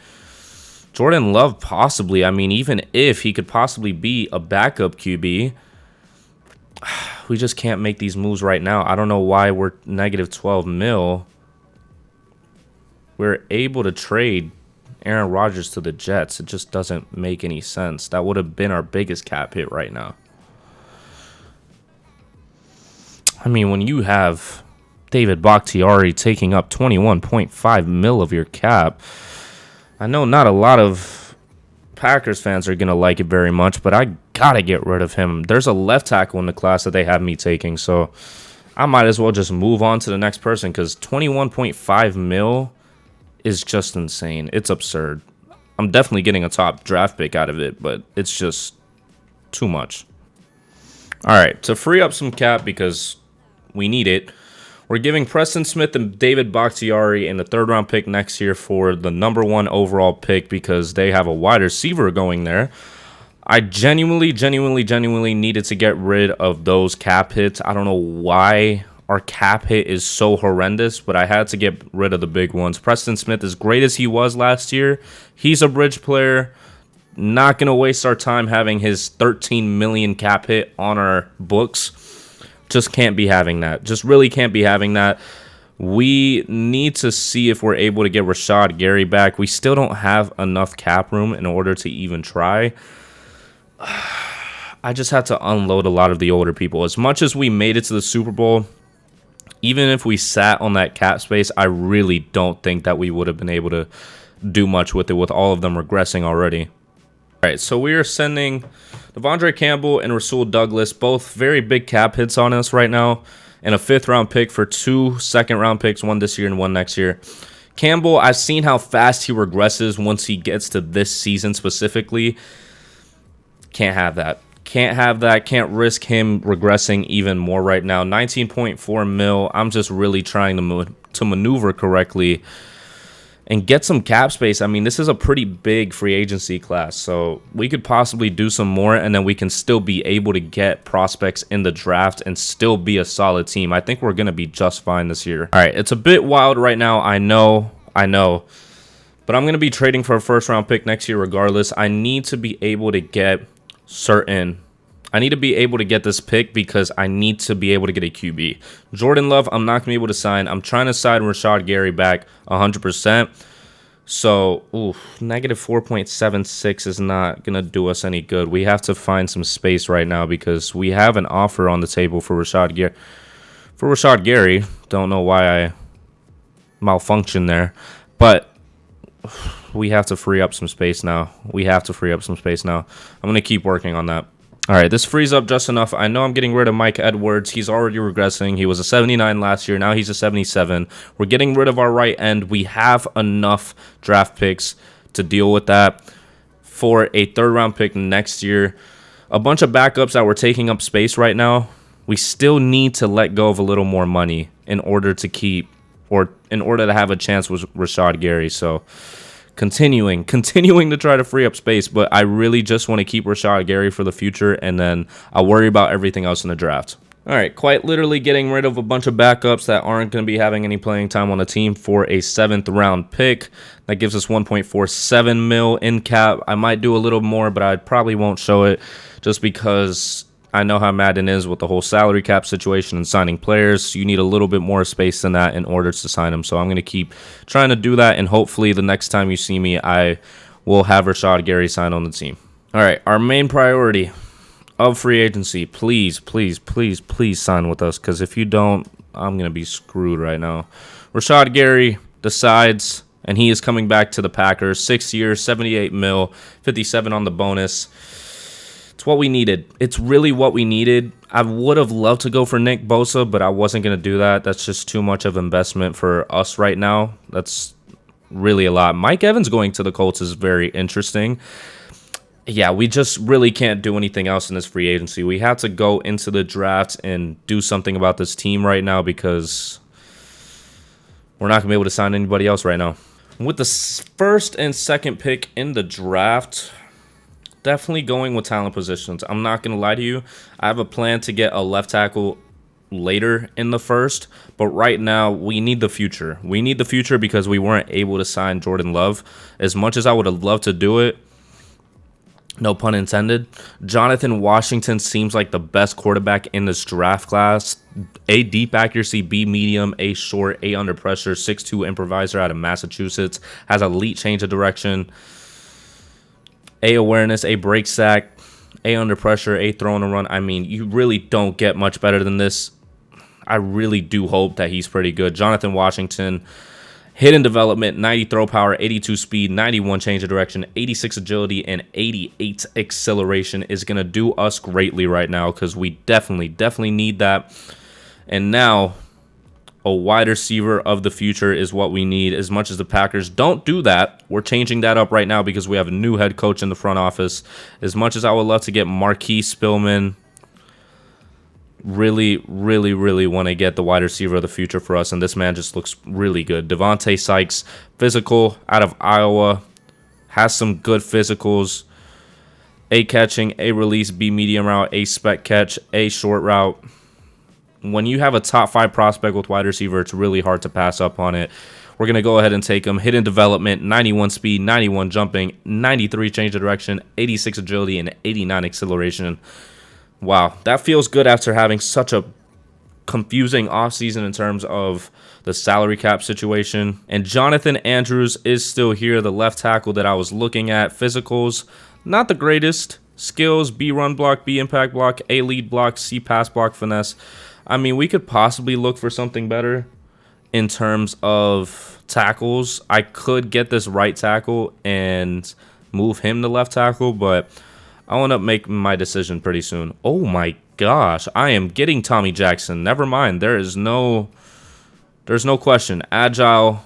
Jordan Love possibly. I mean, even if he could possibly be a backup QB, we just can't make these moves right now. I don't know why we're -12 mil. We're able to trade Aaron Rodgers to the Jets. It just doesn't make any sense. That would have been our biggest cap hit right now. I mean, when you have David Bakhtiari taking up 21.5 mil of your cap, I know not a lot of Packers fans are going to like it very much, but I got to get rid of him. There's a left tackle in the class that they have me taking, so I might as well just move on to the next person because 21.5 mil is just insane. It's absurd. I'm definitely getting a top draft pick out of it, but it's just too much. All right, to free up some cap because we need it, we're giving Preston Smith and David Bakhtiari in the 3rd round pick next year for the #1 overall pick because they have a wide receiver going there. I genuinely needed to get rid of those cap hits. I don't know why our cap hit is so horrendous, but I had to get rid of the big ones. Preston Smith, as great as he was last year, he's a bridge player. Not going to waste our time having his 13 million cap hit on our books. Just can't be having that. Just really can't be having that. We need to see if we're able to get Rashad Gary back. We still don't have enough cap room in order to even try. I just had to unload a lot of the older people. As much as we made it to the Super Bowl, even if we sat on that cap space, I really don't think that we would have been able to do much with it with all of them regressing already. All right, so we are sending Devondre Campbell and Rasul Douglas, both very big cap hits on us right now, and a 5th round pick for 2 second-round picks, one this year and one next year. Campbell, I've seen how fast he regresses once he gets to this season specifically. Can't have that. Can't have that. Can't risk him regressing even more right now. 19.4 mil. I'm just really trying to maneuver correctly and get some cap space. I mean, this is a pretty big free agency class, so we could possibly do some more, and then we can still be able to get prospects in the draft and still be a solid team. I think we're going to be just fine this year. All right, it's a bit wild right now. I know. But I'm going to be trading for a 1st round pick next year regardless. I need to be able to get I need to be able to get this pick because I need to be able to get a QB. Jordan Love, I'm not going to be able to sign. I'm trying to sign Rashad Gary back 100%. So, -4.76 is not going to do us any good. We have to find some space right now because we have an offer on the table for Rashad Gary. Don't know why I malfunctioned there. But we have to free up some space now. I'm going to keep working on that. All right, this frees up just enough. I know I'm getting rid of Mike Edwards. He's already regressing. He was a 79 last year. Now he's a 77. We're getting rid of our right end. We have enough draft picks to deal with that for a 3rd round pick next year. A bunch of backups that were taking up space right now. We still need to let go of a little more money in order to have a chance with Rashad Gary. So continuing to try to free up space, but I really just want to keep Rashad Gary for the future, and then I'll worry about everything else in the draft. All right, quite literally getting rid of a bunch of backups that aren't going to be having any playing time on the team for a 7th round pick. That gives us 1.47 mil in cap. I might do a little more, but I probably won't show it just because I know how Madden is with the whole salary cap situation and signing players. You need a little bit more space than that in order to sign them. So I'm going to keep trying to do that, and hopefully the next time you see me, I will have Rashad Gary sign on the team. All right, our main priority of free agency, please sign with us, because if you don't, I'm going to be screwed right now. Rashad Gary decides, and he is coming back to the Packers. 6 years, 78 mil, 57 on the bonus. It's what we needed. It's really what we needed. I would have loved to go for Nick Bosa, but I wasn't going to do that. That's just too much of investment for us right now. That's really a lot. Mike Evans going to the Colts is very interesting. Yeah, we just really can't do anything else in this free agency. We have to go into the draft and do something about this team right now because we're not going to be able to sign anybody else right now. With the first and second pick in the draft, definitely going with talent positions. I'm not going to lie to you. I have a plan to get a left tackle later in the first, but right now we need the future. We need the future because we weren't able to sign Jordan Love. As much as I would have loved to do it, no pun intended, Jonathan Washington seems like the best quarterback in this draft class. A, deep accuracy, B, medium, A, short, A, under pressure, 6'2" improviser out of Massachusetts, has elite change of direction, A, awareness, A, break sack, A, under pressure, A, throw and a run. I mean, you really don't get much better than this. I really do hope that he's pretty good. Jonathan Washington, hidden development, 90 throw power, 82 speed, 91 change of direction, 86 agility, and 88 acceleration is going to do us greatly right now because we definitely need that. And now a wide receiver of the future is what we need. As much as the Packers don't do that, we're changing that up right now because we have a new head coach in the front office. As much as I would love to get Marquise Spillman, really want to get the wide receiver of the future for us, and this man just looks really good. Devontae Sykes, physical, out of Iowa, has some good physicals. A catching, A release, B medium route, A spec catch, A short route. When you have a top 5 prospect with wide receiver, it's really hard to pass up on it. We're going to go ahead and take him. Hidden development, 91 speed, 91 jumping, 93 change of direction, 86 agility, and 89 acceleration. Wow, that feels good after having such a confusing offseason in terms of the salary cap situation. And Jonathan Andrews is still here, the left tackle that I was looking at. Physicals, not the greatest. Skills, B run block, B impact block, A lead block, C pass block finesse. I mean, we could possibly look for something better in terms of tackles. I could get this right tackle and move him to left tackle, but I'll end up making my decision pretty soon. Oh my gosh, I am getting Tommy Jackson. Never mind. There's no question. Agile,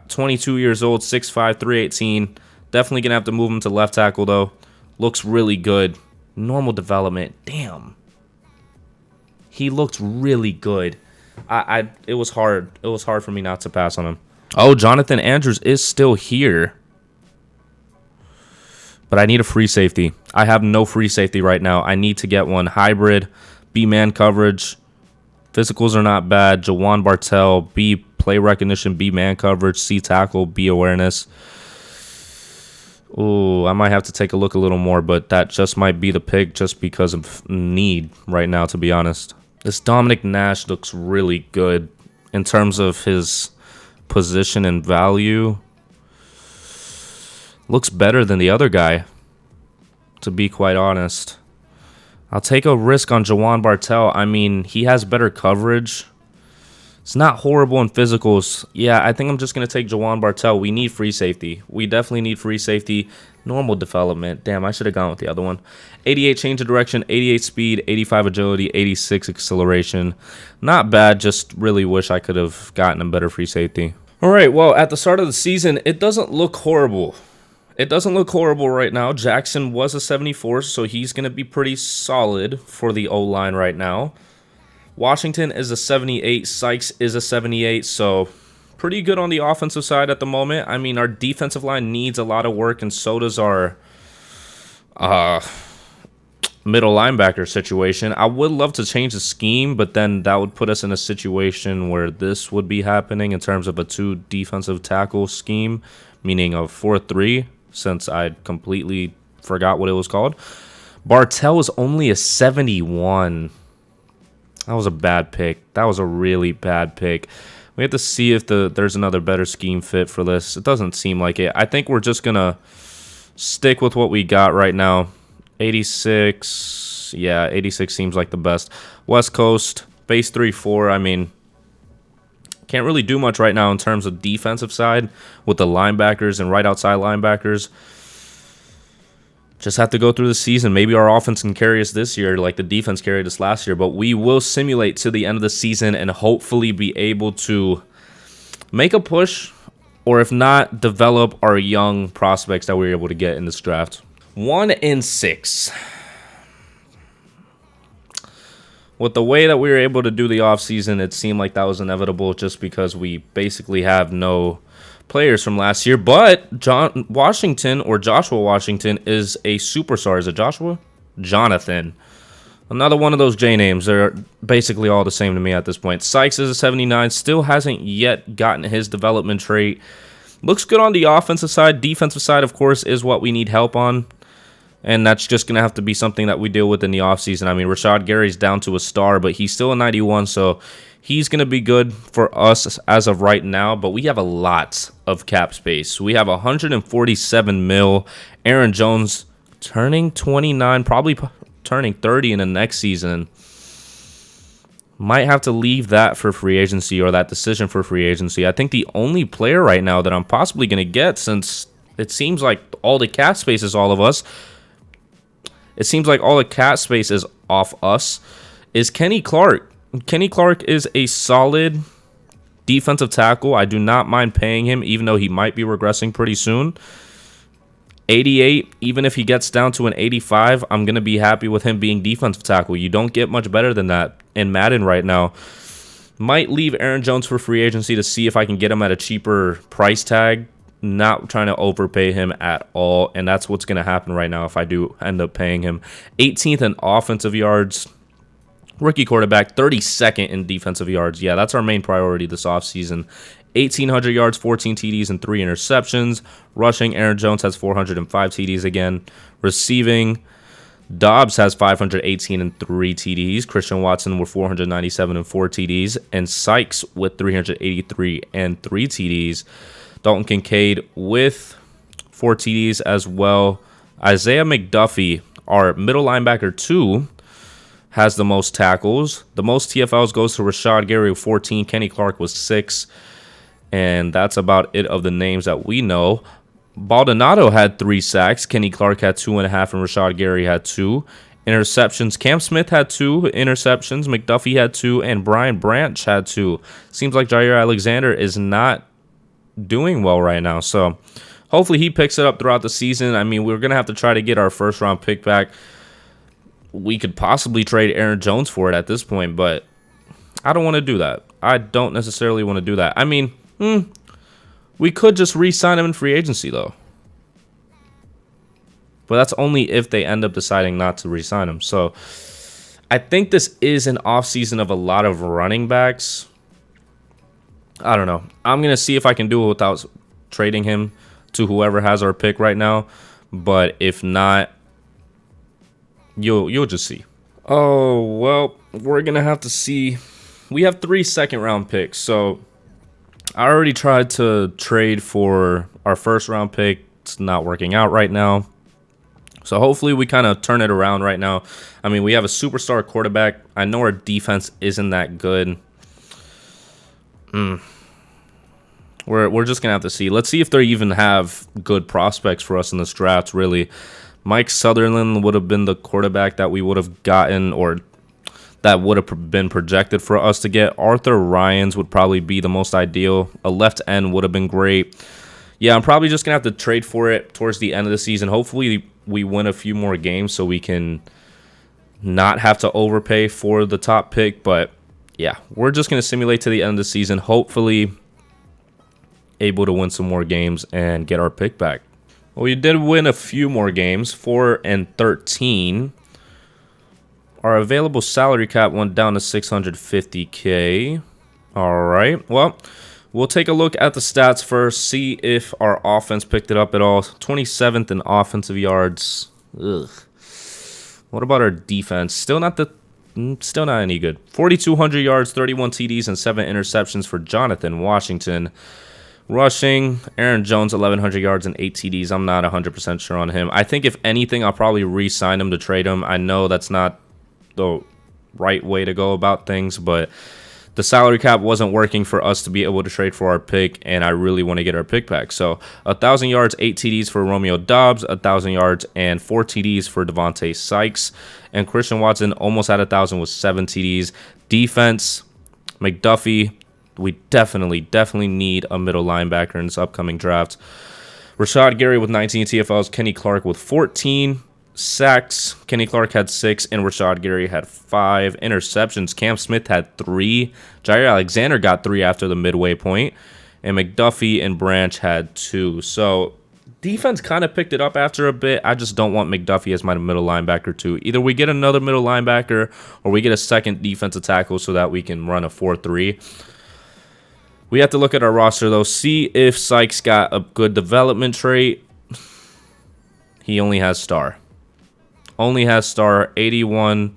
22 years old, 6'5", 318. Definitely going to have to move him to left tackle, though. Looks really good. Normal development. Damn. He looked really good. It was hard. It was hard for me not to pass on him. Oh, Jonathan Andrews is still here. But I need a free safety. I have no free safety right now. I need to get one. Hybrid, B man coverage. Physicals are not bad. Jawan Bartell, B play recognition, B man coverage, C tackle, B awareness. Ooh, I might have to take a look a little more, but that just might be the pick just because of need right now, to be honest. This Dominic Nash looks really good in terms of his position and value. Looks better than the other guy, to be quite honest. I'll take a risk on Jawan Bartell. I mean, he has better coverage. It's not horrible in physicals. Yeah, I think I'm just going to take Jawan Bartell. We need free safety. We definitely need free safety. Normal development. Damn, I should have gone with the other one. 88 change of direction, 88 speed, 85 agility, 86 acceleration. Not bad, just really wish I could have gotten a better free safety. All right, well, at the start of the season, it doesn't look horrible. It doesn't look horrible right now. Jackson was a 74, so he's going to be pretty solid for the O-line right now. Washington is a 78. Sykes is a 78, so pretty good on the offensive side at the moment. I mean, our defensive line needs a lot of work, and so does our middle linebacker situation. I would love to change the scheme, but then that would put us in a situation where this would be happening in terms of a 2 defensive tackle scheme, meaning a 4-3, since I completely forgot what it was called. Bartell is only a 71. That was a bad pick. That was a really bad pick. We have to see if there's another better scheme fit for this. It doesn't seem like it. I think we're just going to stick with what we got right now. 86. Yeah, 86 seems like the best. West Coast, base 3-4. I mean, can't really do much right now in terms of defensive side with the linebackers and right outside linebackers. Just have to go through the season. Maybe our offense can carry us this year like the defense carried us last year. But we will simulate to the end of the season and hopefully be able to make a push, or if not, develop our young prospects that we were able to get in this draft. 1-6. With the way that we were able to do the offseason, it seemed like that was inevitable just because we basically have no players from last year. But John Washington or Joshua Washington is a superstar. Is it Joshua? Jonathan. Another one of those J names. They're basically all the same to me at this point. Sykes is a 79. Still hasn't yet gotten his development trait. Looks good on the offensive side. Defensive side, of course, is what we need help on. And that's just going to have to be something that we deal with in the offseason. I mean, Rashad Gary's down to a star, but he's still a 91, so he's going to be good for us as of right now. But we have a lot of cap space. We have 147 mil. Aaron Jones turning 29, probably turning 30 in the next season. Might have to leave that for free agency, or that decision for free agency. I think the only player right now that I'm possibly going to get, since it seems like all the cap space is all of us, it seems like all the cap space is off us, is Kenny Clark. Kenny Clark is a solid defensive tackle. I do not mind paying him, even though he might be regressing pretty soon. 88, even if he gets down to an 85, I'm going to be happy with him being defensive tackle. You don't get much better than that in Madden right now. Might leave Aaron Jones for free agency to see if I can get him at a cheaper price tag. Not trying to overpay him at all, and that's what's going to happen right now if I do end up paying him. 18th in offensive yards. Rookie quarterback, 32nd in defensive yards. Yeah, that's our main priority this offseason. 1,800 yards, 14 TDs, and 3 interceptions. Rushing, Aaron Jones has 405 TDs again. Receiving, Dobbs has 518 and 3 TDs. Christian Watson with 497 and 4 TDs. And Sykes with 383 and 3 TDs. Dalton Kincaid with 4 TDs as well. Isaiah McDuffie, our middle linebacker 2, has the most tackles. The most TFLs goes to Rashad Gary with 14. Kenny Clark was 6. And that's about it of the names that we know. Baldonado had 3 sacks. Kenny Clark had 2.5, and Rashad Gary had 2. Interceptions, Cam Smith had 2 interceptions. McDuffie had 2, and Brian Branch had 2. Seems like Jair Alexander is not doing well right now, so hopefully he picks it up throughout the season. I mean, we're gonna have to try to get our first round pick back. We could possibly trade Aaron Jones for it at this point, but I don't want to do that. I don't necessarily want to do that. I mean, we could just re-sign him in free agency though, but that's only if they end up deciding not to re-sign him. So I think this is an offseason of a lot of running backs. I don't know. I'm going to see if I can do it without trading him to whoever has our pick right now. But if not, you'll just see. Oh, well, we're going to have to see. We have 3 second-round picks. So I already tried to trade for our first-round pick. It's not working out right now. So hopefully we kind of turn it around right now. I mean, we have a superstar quarterback. I know our defense isn't that good. We're just going to have to see. Let's see if they even have good prospects for us in this draft, really. Mike Sutherland would have been the quarterback that we would have gotten, or that would have been projected for us to get. Arthur Ryans would probably be the most ideal. A left end would have been great. Yeah, I'm probably just going to have to trade for it towards the end of the season. Hopefully we win a few more games so we can not have to overpay for the top pick, but yeah, we're just going to simulate to the end of the season, hopefully able to win some more games and get our pick back. Well, we did win a few more games, 4 and 13. Our available salary cap went down to $650K. All right, well, we'll take a look at the stats first, see if our offense picked it up at all. 27th in offensive yards. Ugh. What about our defense? Still not any good. 4,200 yards, 31 TDs, and 7 interceptions for Jonathan Washington. Rushing, Aaron Jones, 1,100 yards and 8 TDs. I'm not 100% sure on him. I think if anything, I'll probably re-sign him to trade him. I know that's not the right way to go about things, but the salary cap wasn't working for us to be able to trade for our pick, and I really want to get our pick back. So 1,000 yards, 8 TDs for Romeo Dobbs, 1,000 yards and 4 TDs for Devontae Sykes, and Christian Watson almost had 1,000 with 7 TDs. Defense, McDuffie, we definitely need a middle linebacker in this upcoming draft. Rashad Gary with 19 TFLs, Kenny Clark with 14 sacks. Kenny Clark had 6, and Rashad Gary had 5 interceptions. Cam Smith had 3. Jair Alexander got 3 after the midway point. and McDuffie and Branch had 2. So defense kind of picked it up after a bit. I just don't want McDuffie as my middle linebacker too. Either we get another middle linebacker or we get a second defensive tackle so that we can run a 4-3. We have to look at our roster though, see if Sykes got a good development trait. He only has star. Only has star, 81.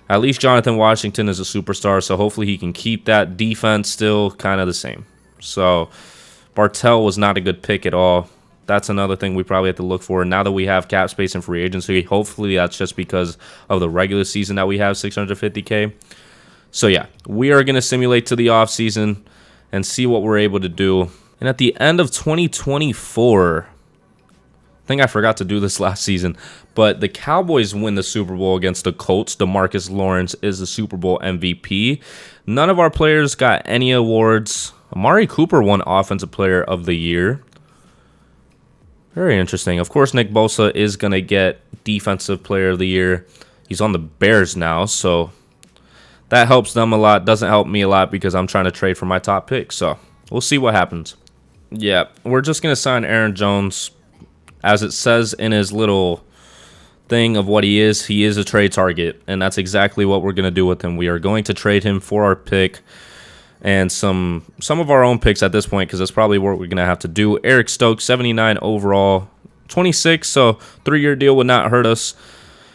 At least Jonathan Washington is a superstar, so hopefully he can keep that. Defense still kind of the same. So Bartell was not a good pick at all. That's another thing we probably have to look for. Now that we have cap space and free agency, hopefully that's just because of the regular season that we have, $650K. So yeah, we are going to simulate to the offseason and see what we're able to do. And at the end of 2024, I think I forgot to do this last season, but the Cowboys win the Super Bowl against the Colts. DeMarcus Lawrence is the Super Bowl MVP. None of our players got any awards. Amari Cooper won Offensive Player of the Year. Very interesting. Of course, Nick Bosa is going to get Defensive Player of the Year. He's on the Bears now, so that helps them a lot. Doesn't help me a lot because I'm trying to trade for my top pick. So we'll see what happens. Yeah, we're just going to sign Aaron Jones. As it says in his little thing of what he is a trade target. And that's exactly what we're going to do with him. We are going to trade him for our pick and some of our own picks at this point, because that's probably what we're going to have to do. Eric Stokes, 79 overall, 26, so 3-year deal would not hurt us.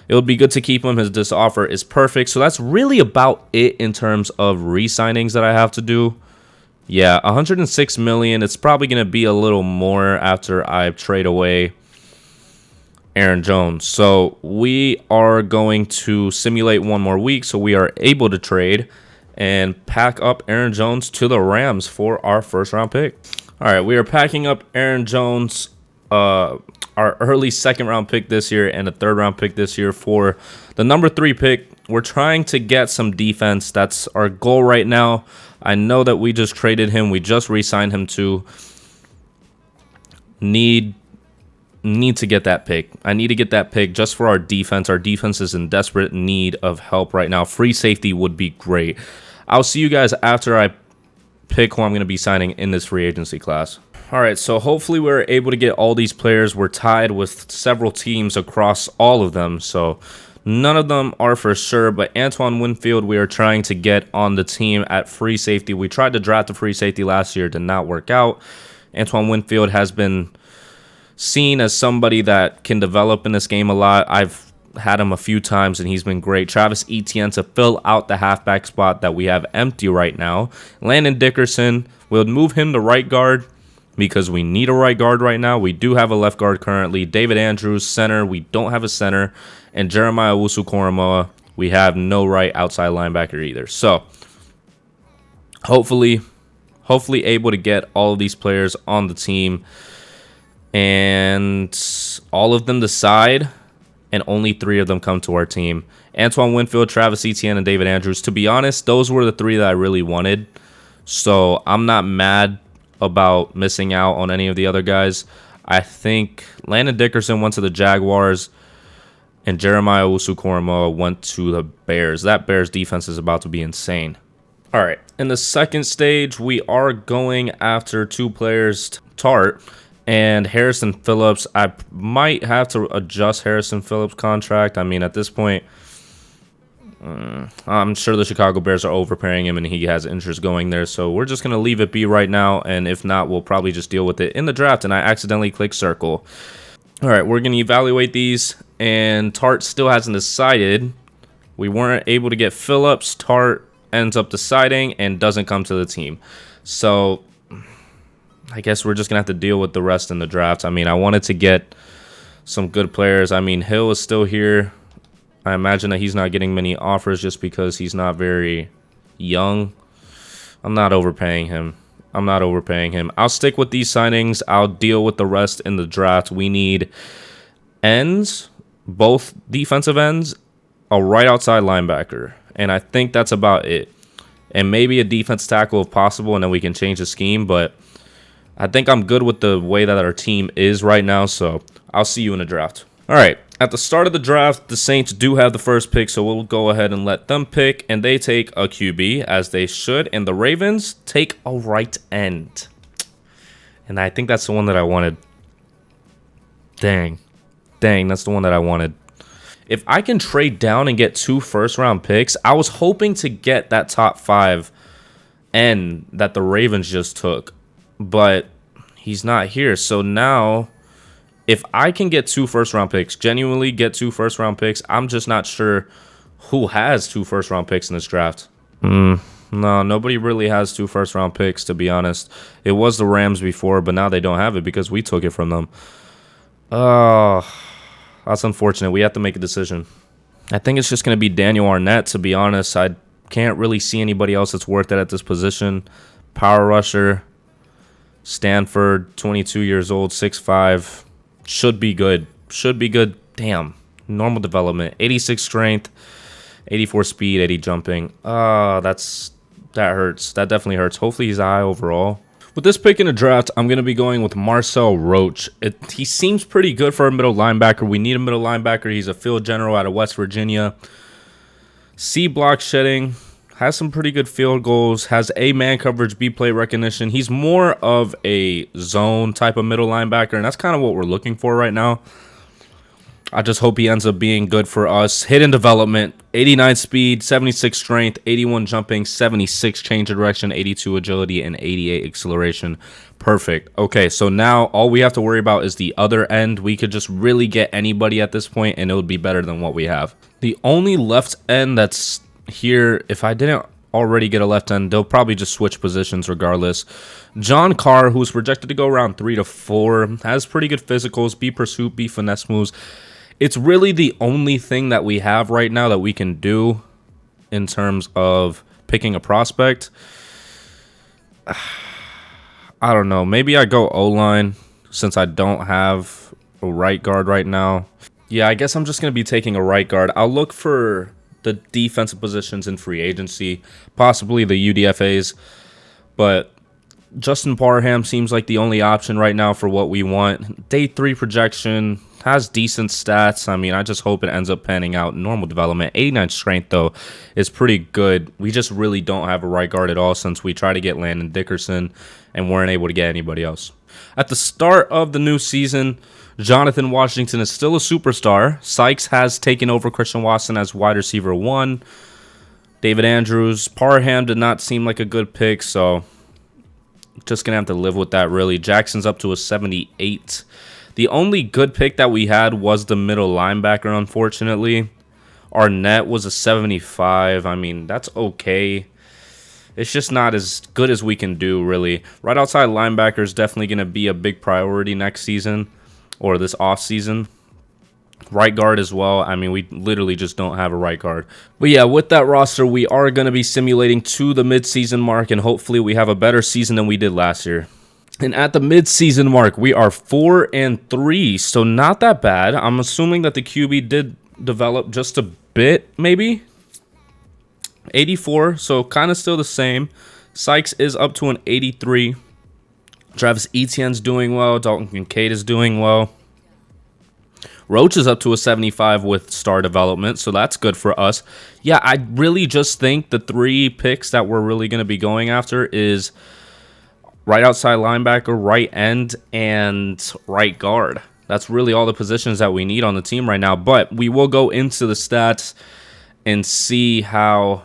It would be good to keep him. This offer is perfect. So that's really about it in terms of re-signings that I have to do. Yeah, $106 million. It's probably going to be a little more after I trade away Aaron Jones. So we are going to simulate one more week so we are able to trade and pack up Aaron Jones to the Rams for our first-round pick. All right, we are packing up Aaron Jones, our early second-round pick this year and a third-round pick this year for the number 3 pick. We're trying to get some defense. That's our goal right now. I know that we just traded him. We just re-signed him to. Need to get that pick. I need to get that pick just for our defense. Our defense is in desperate need of help right now. Free safety would be great. I'll see you guys after I pick who I'm going to be signing in this free agency class. All right, so hopefully we're able to get all these players. We're tied with several teams across all of them, so none of them are for sure, but Antoine Winfield we are trying to get on the team at free safety. We tried to draft a free safety last year, did not work out. Antoine Winfield has been seen as somebody that can develop in this game a lot. I've had him a few times and he's been great. Travis Etienne to fill out the halfback spot that we have empty right now. Landon Dickerson, we'll move him to right guard because we need a right guard right now. We do have a left guard currently. David Andrews, center. We don't have a center. And Jeremiah Owusu-Koramoah, we have no right outside linebacker either. So hopefully able to get all of these players on the team and all of them decide, and only 3 of them come to our team. Antoine Winfield, Travis Etienne, and David Andrews. To be honest, those were the 3 that I really wanted. So I'm not mad about missing out on any of the other guys. I think Landon Dickerson went to the Jaguars, and Jeremiah Owusu-Koramoah went to the Bears. That Bears defense is about to be insane. All right, in the second stage, we are going after 2 players, Tart and Harrison Phillips. I might have to adjust Harrison Phillips' contract. I mean, at this point, I'm sure the Chicago Bears are overpaying him and he has interest going there. So we're just going to leave it be right now. And if not, we'll probably just deal with it in the draft. And I accidentally clicked circle. All right, we're going to evaluate these. And Tart still hasn't decided. We weren't able to get Phillips. Tart ends up deciding and doesn't come to the team. So I guess we're just going to have to deal with the rest in the draft. I mean, I wanted to get some good players. I mean, Hill is still here. I imagine that he's not getting many offers just because he's not very young. I'm not overpaying him. I'll stick with these signings. I'll deal with the rest in the draft. We need ends, both defensive ends, a right outside linebacker. And I think that's about it. And maybe a defense tackle if possible, and then we can change the scheme. But I think I'm good with the way that our team is right now, so I'll see you in the draft. All right, at the start of the draft, the Saints do have the first pick, so we'll go ahead and let them pick, and they take a QB, as they should, and the Ravens take a right end. And I think that's the one that I wanted. Dang. Dang, that's the one that I wanted. If I can trade down and get 2 first-round picks, I was hoping to get that top 5 end that the Ravens just took. But he's not here. So now, if I can get 2 first-round picks, genuinely get 2 first-round picks, I'm just not sure who has 2 first-round picks in this draft. No, nobody really has 2 first-round picks, to be honest. It was the Rams before, but now they don't have it because we took it from them. Oh, that's unfortunate. We have to make a decision. I think it's just going to be Daniel Arnett, to be honest. I can't really see anybody else that's worth it at this position. Power rusher, Stanford, 22 years old, 6'5". Should be good. Should be good. Damn. Normal development. 86 strength, 84 speed, 80 jumping. That hurts. That definitely hurts. Hopefully he's high overall. With this pick in the draft, I'm going to be going with Marcel Roach. He seems pretty good for a middle linebacker. We need a middle linebacker. He's a field general out of West Virginia. C block shedding. Has some pretty good field goals. Has A man coverage, B play recognition. He's more of a zone type of middle linebacker, and that's kind of what we're looking for right now. I just hope he ends up being good for us. Hidden development, 89 speed, 76 strength, 81 jumping, 76 change of direction, 82 agility, and 88 acceleration. Perfect. Okay, so now all we have to worry about is the other end. We could just really get anybody at this point, and it would be better than what we have. The only left end that's here, if I didn't already get a left end, they'll probably just switch positions regardless. John Carr, who's projected to go around 3 to 4, has pretty good physicals, B pursuit, B finesse moves. It's really the only thing that we have right now that we can do in terms of picking a prospect. I don't know. Maybe I go O-line since I don't have a right guard right now. Yeah, I guess I'm just going to be taking a right guard. I'll look for the defensive positions in free agency, possibly the UDFAs, but Justin Parham seems like the only option right now for what we want. Day 3 projection, has decent stats. I mean, I just hope it ends up panning out. Normal development. 89 strength, though, is pretty good. We just really don't have a right guard at all since we tried to get Landon Dickerson and weren't able to get anybody else. At the start of the new season, Jonathan Washington is still a superstar. Sykes has taken over Christian Watson as wide receiver 1. David Andrews. Parham did not seem like a good pick, so just going to have to live with that, really. Jackson's up to a 78. The only good pick that we had was the middle linebacker, unfortunately. Arnett was a 75. I mean, that's okay. It's just not as good as we can do, really. Right outside linebacker is definitely going to be a big priority next season or this offseason. Right guard as well. I mean, we literally just don't have a right guard. But yeah, with that roster, we are going to be simulating to the midseason mark, and hopefully we have a better season than we did last year. And at the midseason mark, we are 4-3, so not that bad. I'm assuming that the QB did develop just a bit, maybe. 84, so kind of still the same. Sykes is up to an 83. Travis Etienne's doing well. Dalton Kincaid is doing well. Roach is up to a 75 with star development, so that's good for us. Yeah, I really just think the 3 picks that we're really going to be going after is right outside linebacker, right end, and right guard. That's really all the positions that we need on the team right now. But we will go into the stats and see how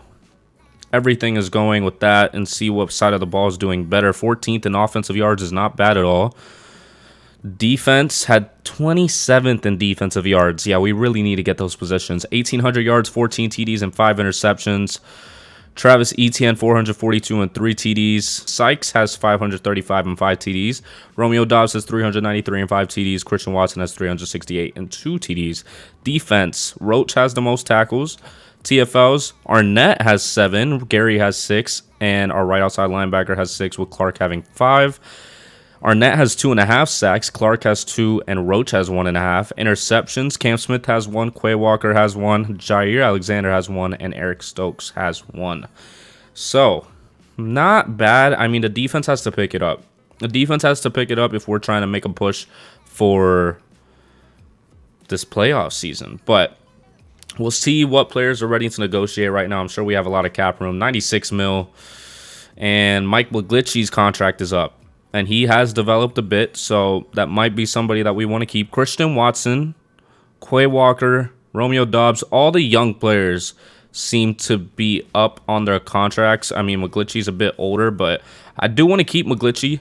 everything is going with that and see what side of the ball is doing better. 14th in offensive yards is not bad at all. Defense had 27th in defensive yards. Yeah, we really need to get those positions. 1,800 yards, 14 TDs, and 5 interceptions. Travis Etienne, 442 and 3 TDs. Sykes has 535 and 5 TDs. Romeo Doubs has 393 and 5 TDs. Christian Watson has 368 and 2 TDs. Defense, Roach has the most tackles. TFLs, Arnett has 7. Gary has 6. And our right outside linebacker has 6, with Clark having 5. Arnett has 2.5 sacks. Clark has 2, and Roach has 1.5. Interceptions, Cam Smith has 1, Quay Walker has 1, Jair Alexander has 1, and Eric Stokes has 1. So, not bad. I mean, the defense has to pick it up. The defense has to pick it up if we're trying to make a push for this playoff season. But we'll see what players are ready to negotiate right now. I'm sure we have a lot of cap room. 96 mil. And Mike Blaglitsky's contract is up. and he has developed a bit, so that might be somebody that we want to keep. Christian Watson, Quay Walker, Romeo Dobbs, all the young players seem to be up on their contracts. I mean, McGlinchey's a bit older, but I do want to keep McGlinchey.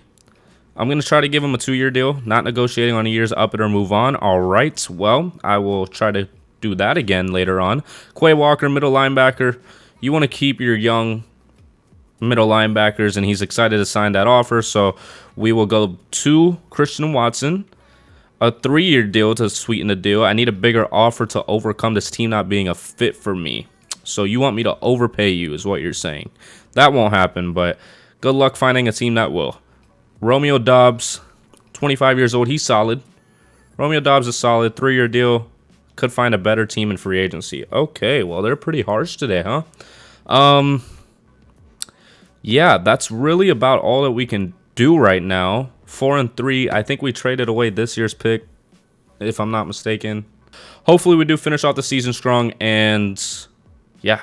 I'm going to try to give him a 2-year deal, not negotiating on a year's up it or move on. All right, well, I will try to do that again later on. Quay Walker, middle linebacker. You want to keep your young middle linebackers, and he's excited to sign that offer. So we will go to Christian Watson, a 3-year deal to sweeten the deal. I need a bigger offer to overcome this team not being a fit for me. So you want me to overpay you is what you're saying. That won't happen, but good luck finding a team that will. Romeo Dobbs, 25 years old. He's solid. Romeo Dobbs is solid. 3-year deal. Could find a better team in free agency. Okay, well, they're pretty harsh today, huh? Yeah, that's really about all that we can do right now. 4-3. I think we traded away this year's pick, if I'm not mistaken. Hopefully, we do finish off the season strong, and yeah,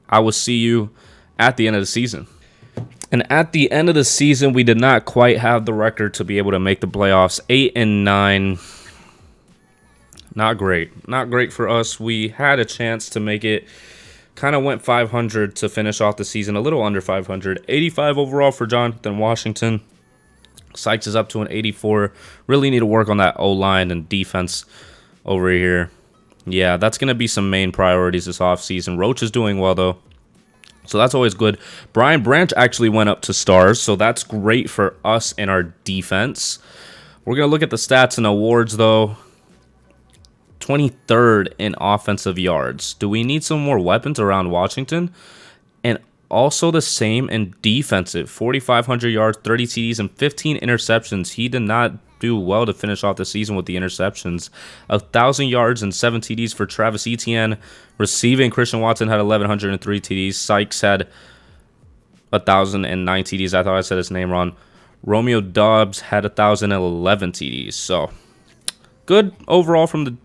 I will see you at the end of the season. And at the end of the season, we did not quite have the record to be able to make the playoffs. 8-9. Not great. Not great for us. We had a chance to make it. Kind of went 500 to finish off the season. A little under 500. 85 overall for Jonathan Washington. Sykes is up to an 84. Really need to work on that O-line and defense over here. Yeah, that's going to be some main priorities this offseason. Roach is doing well, though. So that's always good. Brian Branch actually went up to stars, so that's great for us in our defense. We're going to look at the stats and awards, though. 23rd in offensive yards. Do we need some more weapons around Washington? And also the same in defensive. 4,500 yards, 30 TDs, and 15 interceptions. He did not do well to finish off the season with the interceptions. 1,000 yards and 7 TDs for Travis Etienne. Receiving, Christian Watson had 1,103 TDs. Sykes had 1,009 TDs. I thought I said his name wrong. Romeo Dobbs had 1,011 TDs. So, good overall from the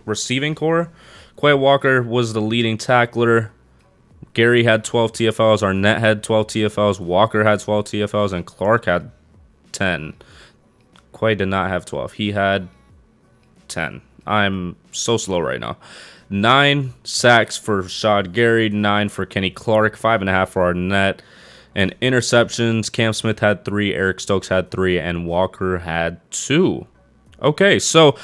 receiving core. Quay Walker was the leading tackler. Gary had 12 TFLs. Arnett had 12 TFLs. Walker had 12 TFLs. And Clark had 10. Quay did not have 12. He had 10. I'm so slow right now. 9 sacks for Rashad Gary. 9 for Kenny Clark. 5.5 for Arnett. And interceptions, Cam Smith had 3. Eric Stokes had 3. And Walker had 2. Okay, so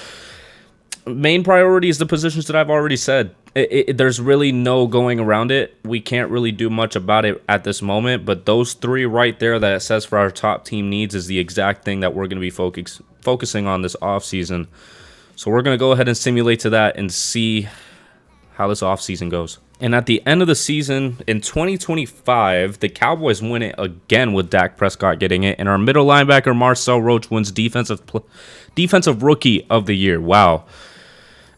main priority is the positions that I've already said. There's really no going around it. We can't really do much about it at this moment, but those 3 right there that it says for our top team needs is the exact thing that we're going to be focusing on this offseason. So we're going to go ahead and simulate to that and see how this offseason goes. And at the end of the season, in 2025, the Cowboys win it again with Dak Prescott getting it, and our middle linebacker, Marcel Roach, wins Defensive Rookie of the Year. Wow.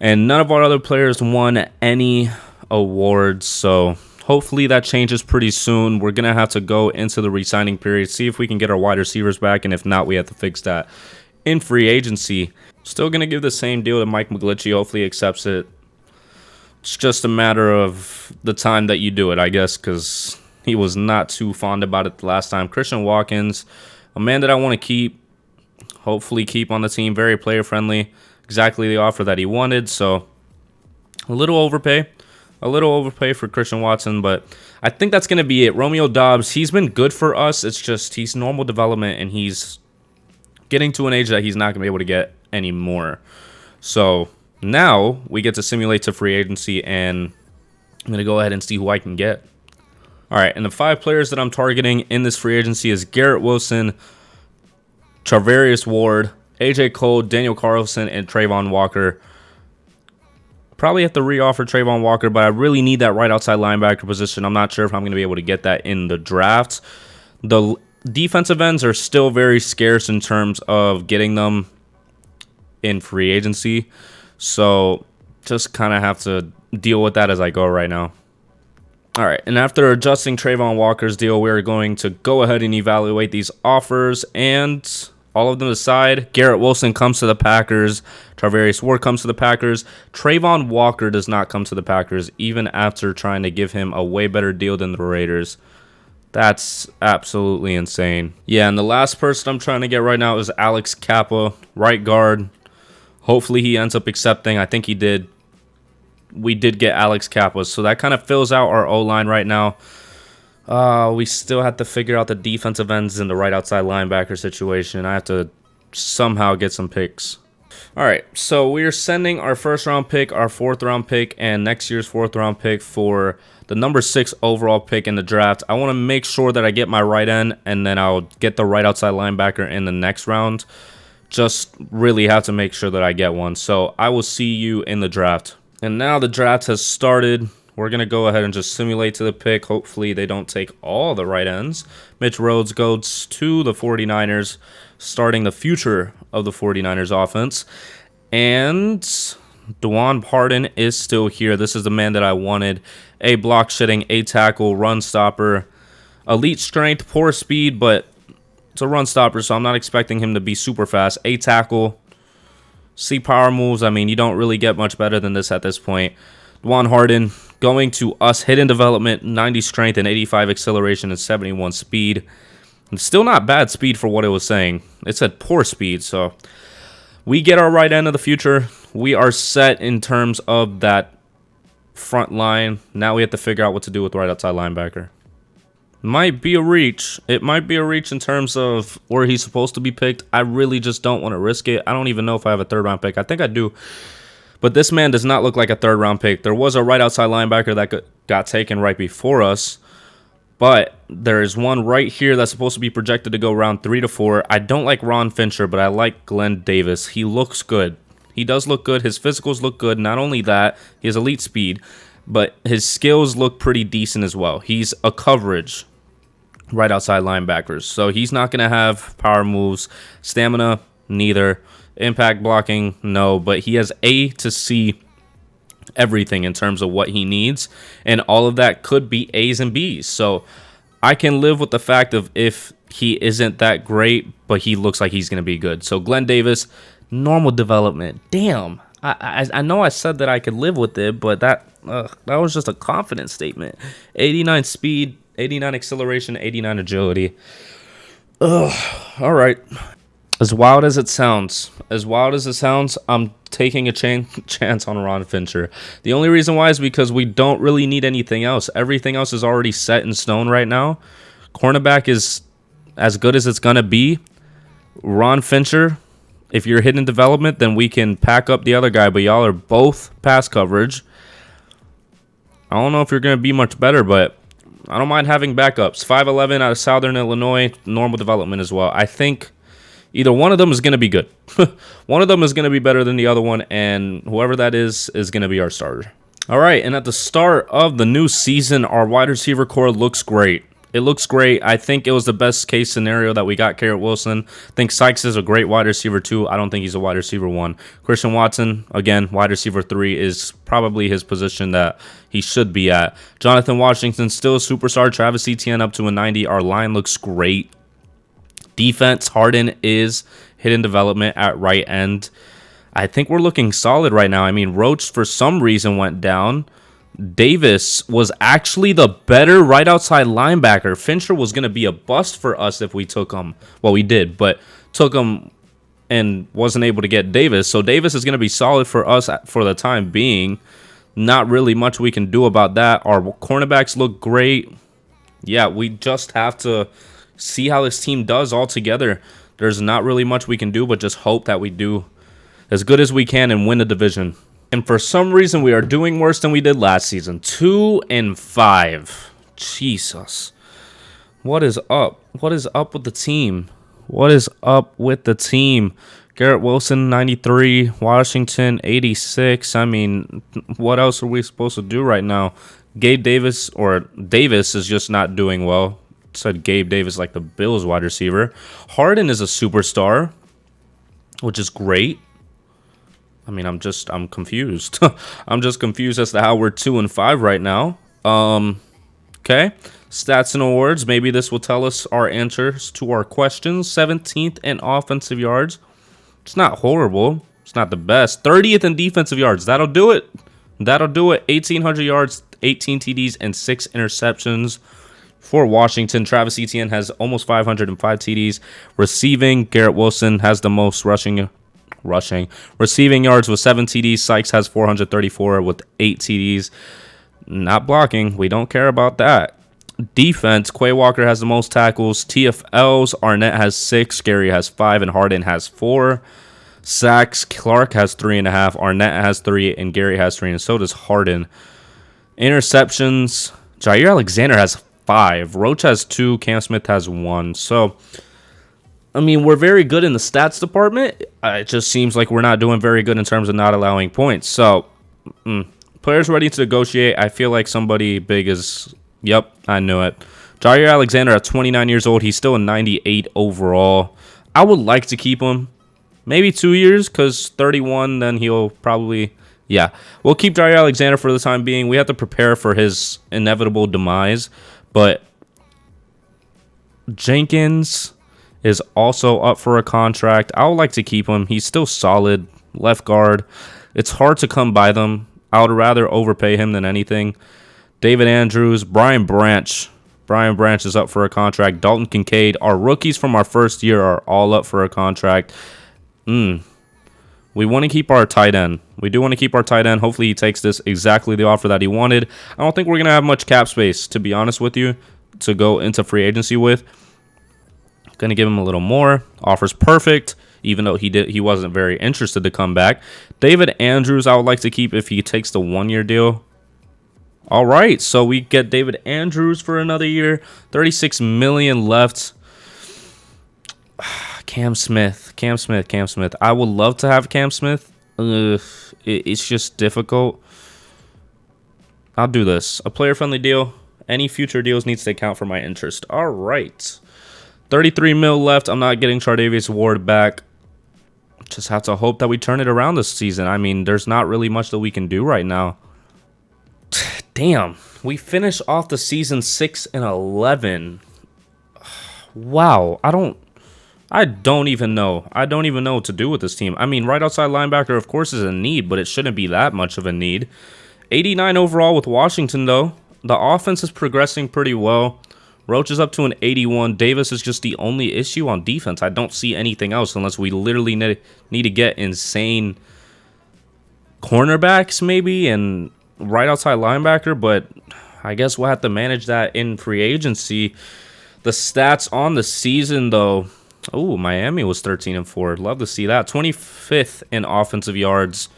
And none of our other players won any awards, so hopefully that changes pretty soon. We're going to have to go into the re-signing period, see if we can get our wide receivers back, and if not, we have to fix that in free agency. Still going to give the same deal to Mike McGlinchey. Hopefully he accepts it. It's just a matter of the time that you do it, I guess, because he was not too fond about it the last time. Christian Watkins, a man that I want to keep, hopefully keep on the team, very player-friendly. Exactly the offer that he wanted, so a little overpay for Christian Watson, but I think that's going to be it. Romeo Dobbs, he's been good for us. It's just he's normal development, and he's getting to an age that he's not going to be able to get anymore. So now we get to simulate to free agency, and I'm going to go ahead and see who I can get. All right, and the 5 players that I'm targeting in this free agency is Garrett Wilson, Charvarius Ward, AJ Cole, Daniel Carlson, and Trayvon Walker. Probably have to re-offer Trayvon Walker, but I really need that right outside linebacker position. I'm not sure if I'm going to be able to get that in the draft. The defensive ends are still very scarce in terms of getting them in free agency. So just kind of have to deal with that as I go right now. All right, and after adjusting Trayvon Walker's deal, we're going to go ahead and evaluate these offers, and all of them aside, Garrett Wilson comes to the Packers. Charvarius Ward comes to the Packers. Trayvon Walker does not come to the Packers, even after trying to give him a way better deal than the Raiders. That's absolutely insane. Yeah, and the last person I'm trying to get right now is Alex Kappa, right guard. Hopefully he ends up accepting. I think he did. We did get Alex Kappa, so that kind of fills out our O-line right now. We still have to figure out the defensive ends in the right outside linebacker situation. I have to somehow get some picks. All right, so we are sending our first round pick, our fourth round pick, and next year's fourth round pick for the number 6 overall pick in the draft. I want to make sure that I get my right end, and then I'll get the right outside linebacker in the next round. Just really have to make sure that I get one. So I will see you in the draft. And now the draft has started. We're going to go ahead and just simulate to the pick. Hopefully they don't take all the right ends. Mitch Rhodes goes to the 49ers, starting the future of the 49ers offense. And Dwan Pardon is still here. This is the man that I wanted. A block shedding, a tackle, run stopper, elite strength, poor speed, but it's a run stopper, so I'm not expecting him to be super fast. A tackle, C power moves. I mean, you don't really get much better than this at this point. Dwan Harden going to us, hidden development, 90 strength and 85 acceleration and 71 speed. And still not bad speed for what it was saying. It said poor speed, so we get our right end of the future. We are set in terms of that front line. Now we have to figure out what to do with right outside linebacker. Might be a reach. It might be a reach in terms of where he's supposed to be picked. I really just don't want to risk it. I don't even know if I have a third round pick. I think I do. But this man does not look like a third round pick. There was a right outside linebacker that got taken right before us. But there is one right here that's supposed to be projected to go round 3 to 4. I don't like Ron Fincher, but I like Glenn Davis. He looks good. He does look good. His physicals look good. Not only that, he has elite speed, but his skills look pretty decent as well. He's a coverage right outside linebackers, so he's not going to have power moves. Stamina, neither. Impact blocking, no, but he has A to C everything in terms of what he needs, and all of that could be A's and B's. So I can live with the fact of if he isn't that great, but he looks like he's going to be good. So Glenn Davis, normal development. Damn. I know I said that I could live with it, but that was just a confidence statement. 89 speed, 89 acceleration, 89 agility. Ugh. All right. As wild as it sounds, I'm taking a chance on Ron Fincher. The only reason why is because we don't really need anything else. Everything else is already set in stone right now. Cornerback is as good as it's going to be. Ron Fincher, if you're hidden development, then we can pack up the other guy, but y'all are both pass coverage. I don't know if you're going to be much better, but I don't mind having backups. 5'11" out of Southern Illinois, normal development as well. I think either one of them is going to be good. One of them is going to be better than the other one, and whoever that is going to be our starter. All right, and at the start of the new season, our wide receiver core looks great. It looks great. I think it was the best case scenario that we got Garrett Wilson. I think Sykes is a great wide receiver 2. I don't think he's a wide receiver 1. Christian Watson, again, wide receiver 3 is probably his position that he should be at. Jonathan Washington, still a superstar. Travis Etienne up to a 90. Our line looks great. Defense, Harden is hidden development at right end. I think we're looking solid right now. I mean, Roach for some reason went down. Davis was actually the better right outside linebacker. Fincher was going to be a bust for us if we took him. Well, we did, but took him and wasn't able to get Davis. So Davis is going to be solid for us for the time being. Not really much we can do about that. Our cornerbacks look great. Yeah, we just have to see how this team does all together. There's not really much we can do, but just hope that we do as good as we can and win the division. And for some reason, we are doing worse than we did last season. 2-5. Jesus. What is up? What is up with the team? What is up with the team? Garrett Wilson, 93. Washington, 86. I mean, what else are we supposed to do right now? Gabe Davis, or Davis, is just not doing well. Said Gabe Davis like the Bills wide receiver. Harden is a superstar, which is great. I mean, I'm confused. I'm just confused as to how we're 2-5 right now. Okay. Stats and awards. Maybe this will tell us our answers to our questions. 17th in offensive yards. It's not horrible. It's not the best. 30th in defensive yards. That'll do it. 1,800 yards, 18 TDs, and 6 interceptions. For Washington, Travis Etienne has almost 505 TDs. Receiving, Garrett Wilson has the most rushing. Receiving yards with 7 TDs. Sykes has 434 with 8 TDs. Not blocking. We don't care about that. Defense, Quay Walker has the most tackles. TFLs, Arnett has 6. Gary has 5. And Harden has 4. Sacks, Clark has 3.5. Arnett has 3. And Gary has 3. And so does Harden. Interceptions, Jair Alexander has 5. Roach has 2. Cam Smith has 1. So, I mean, we're very good in the stats department. It just seems like we're not doing very good in terms of not allowing points. So, players ready to negotiate. I feel like somebody big is... Yep, I knew it. Jair Alexander at 29 years old. He's still a 98 overall. I would like to keep him. Maybe 2 years, because 31, then he'll probably... Yeah, we'll keep Jair Alexander for the time being. We have to prepare for his inevitable demise. But Jenkins is also up for a contract. I would like to keep him. He's still solid. Left guard. It's hard to come by them. I would rather overpay him than anything. David Andrews, Brian Branch. Brian Branch is up for a contract. Dalton Kincaid. Our rookies from our first year are all up for a contract. We want to keep our tight end. We do want to keep our tight end. Hopefully he takes this exactly the offer that he wanted. I don't think we're going to have much cap space, to be honest with you, to go into free agency with. Going to give him a little more. Offer's perfect, even though he wasn't very interested to come back. David Andrews I would like to keep if he takes the 1-year deal. All right, so we get David Andrews for another year. $36 million left. Cam Smith. I would love to have Cam Smith. It's just difficult. I'll do this. A player-friendly deal. Any future deals needs to account for my interest. All right. 33 mil left. I'm not getting Chardavius Ward back. Just have to hope that we turn it around this season. I mean, there's not really much that we can do right now. Damn. We finished off the season 6-11. Wow. I don't even know. I don't even know what to do with this team. I mean, right outside linebacker, of course, is a need, but it shouldn't be that much of a need. 89 overall with Washington, though. The offense is progressing pretty well. Roach is up to an 81. Davis is just the only issue on defense. I don't see anything else unless we literally need to get insane cornerbacks, maybe, and right outside linebacker, but I guess we'll have to manage that in free agency. The stats on the season, though. Oh, Miami was 13-4. Love to see that. 25th in offensive yards.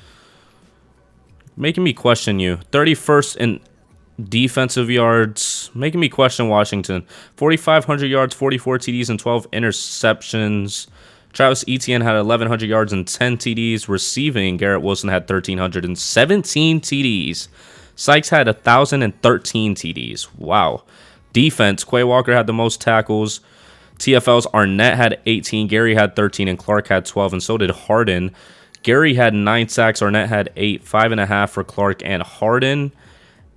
Making me question you. 31st in defensive yards. Making me question Washington. 4,500 yards, 44 TDs, and 12 interceptions. Travis Etienne had 1,100 yards and 10 TDs. Receiving, Garrett Wilson had 1,317 TDs. Sykes had 1,013 TDs. Wow. Defense, Quay Walker had the most tackles. TFLs, Arnett had 18, Gary had 13, and Clark had 12, and so did Harden. Gary had 9 sacks, Arnett had 8, 5.5 for Clark and Harden.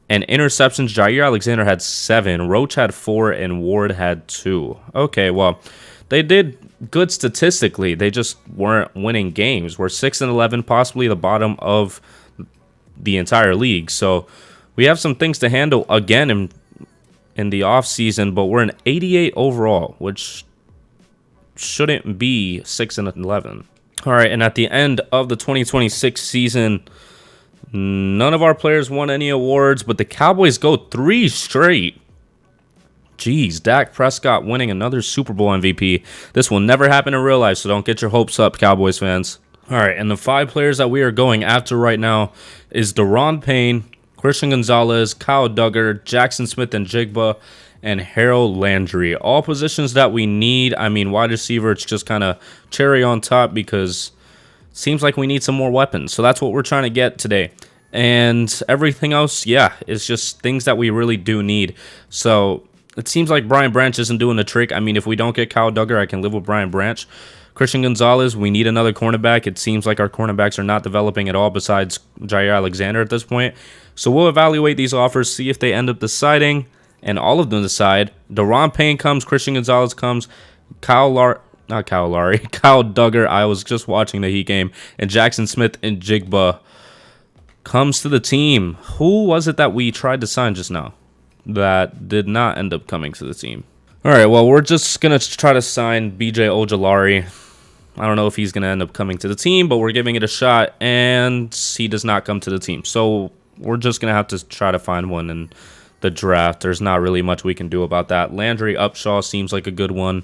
And interceptions, Jair Alexander had 7, Roach had 4, and Ward had 2. Okay, well, they did good statistically. They just weren't winning games. We're 6-11, possibly the bottom of the entire league. So we have some things to handle again in the offseason, but we're an 88 overall, which shouldn't be 6-11. All right, and at the end of the 2026 season, none of our players won any awards, but the Cowboys go 3 straight. Jeez, Dak Prescott winning another Super Bowl MVP. This will never happen in real life, so don't get your hopes up, Cowboys fans. All right, and the 5 players that we are going after right now is Daron Payne, Christian Gonzalez, Kyle Duggar, Jackson Smith and Jigba, and Harold Landry. All positions that we need. I mean, wide receiver, it's just kind of cherry on top because it seems like we need some more weapons. So that's what we're trying to get today. And everything else, yeah, it's just things that we really do need. So it seems like Brian Branch isn't doing the trick. I mean, if we don't get Kyle Duggar, I can live with Brian Branch. Christian Gonzalez, we need another cornerback. It seems like our cornerbacks are not developing at all besides Jair Alexander at this point. So we'll evaluate these offers, see if they end up deciding, and all of them decide. Daron Payne comes, Christian Gonzalez comes, Kyle Duggar, I was just watching the Heat game, and Jackson Smith and Jigba comes to the team. Who was it that we tried to sign just now? that did not end up coming to the team. All right, well, we're just going to try to sign BJ Ojulari. I don't know if he's going to end up coming to the team, but we're giving it a shot, and he does not come to the team. So we're just going to have to try to find one in the draft. There's not really much we can do about that. Landry Upshaw seems like a good one.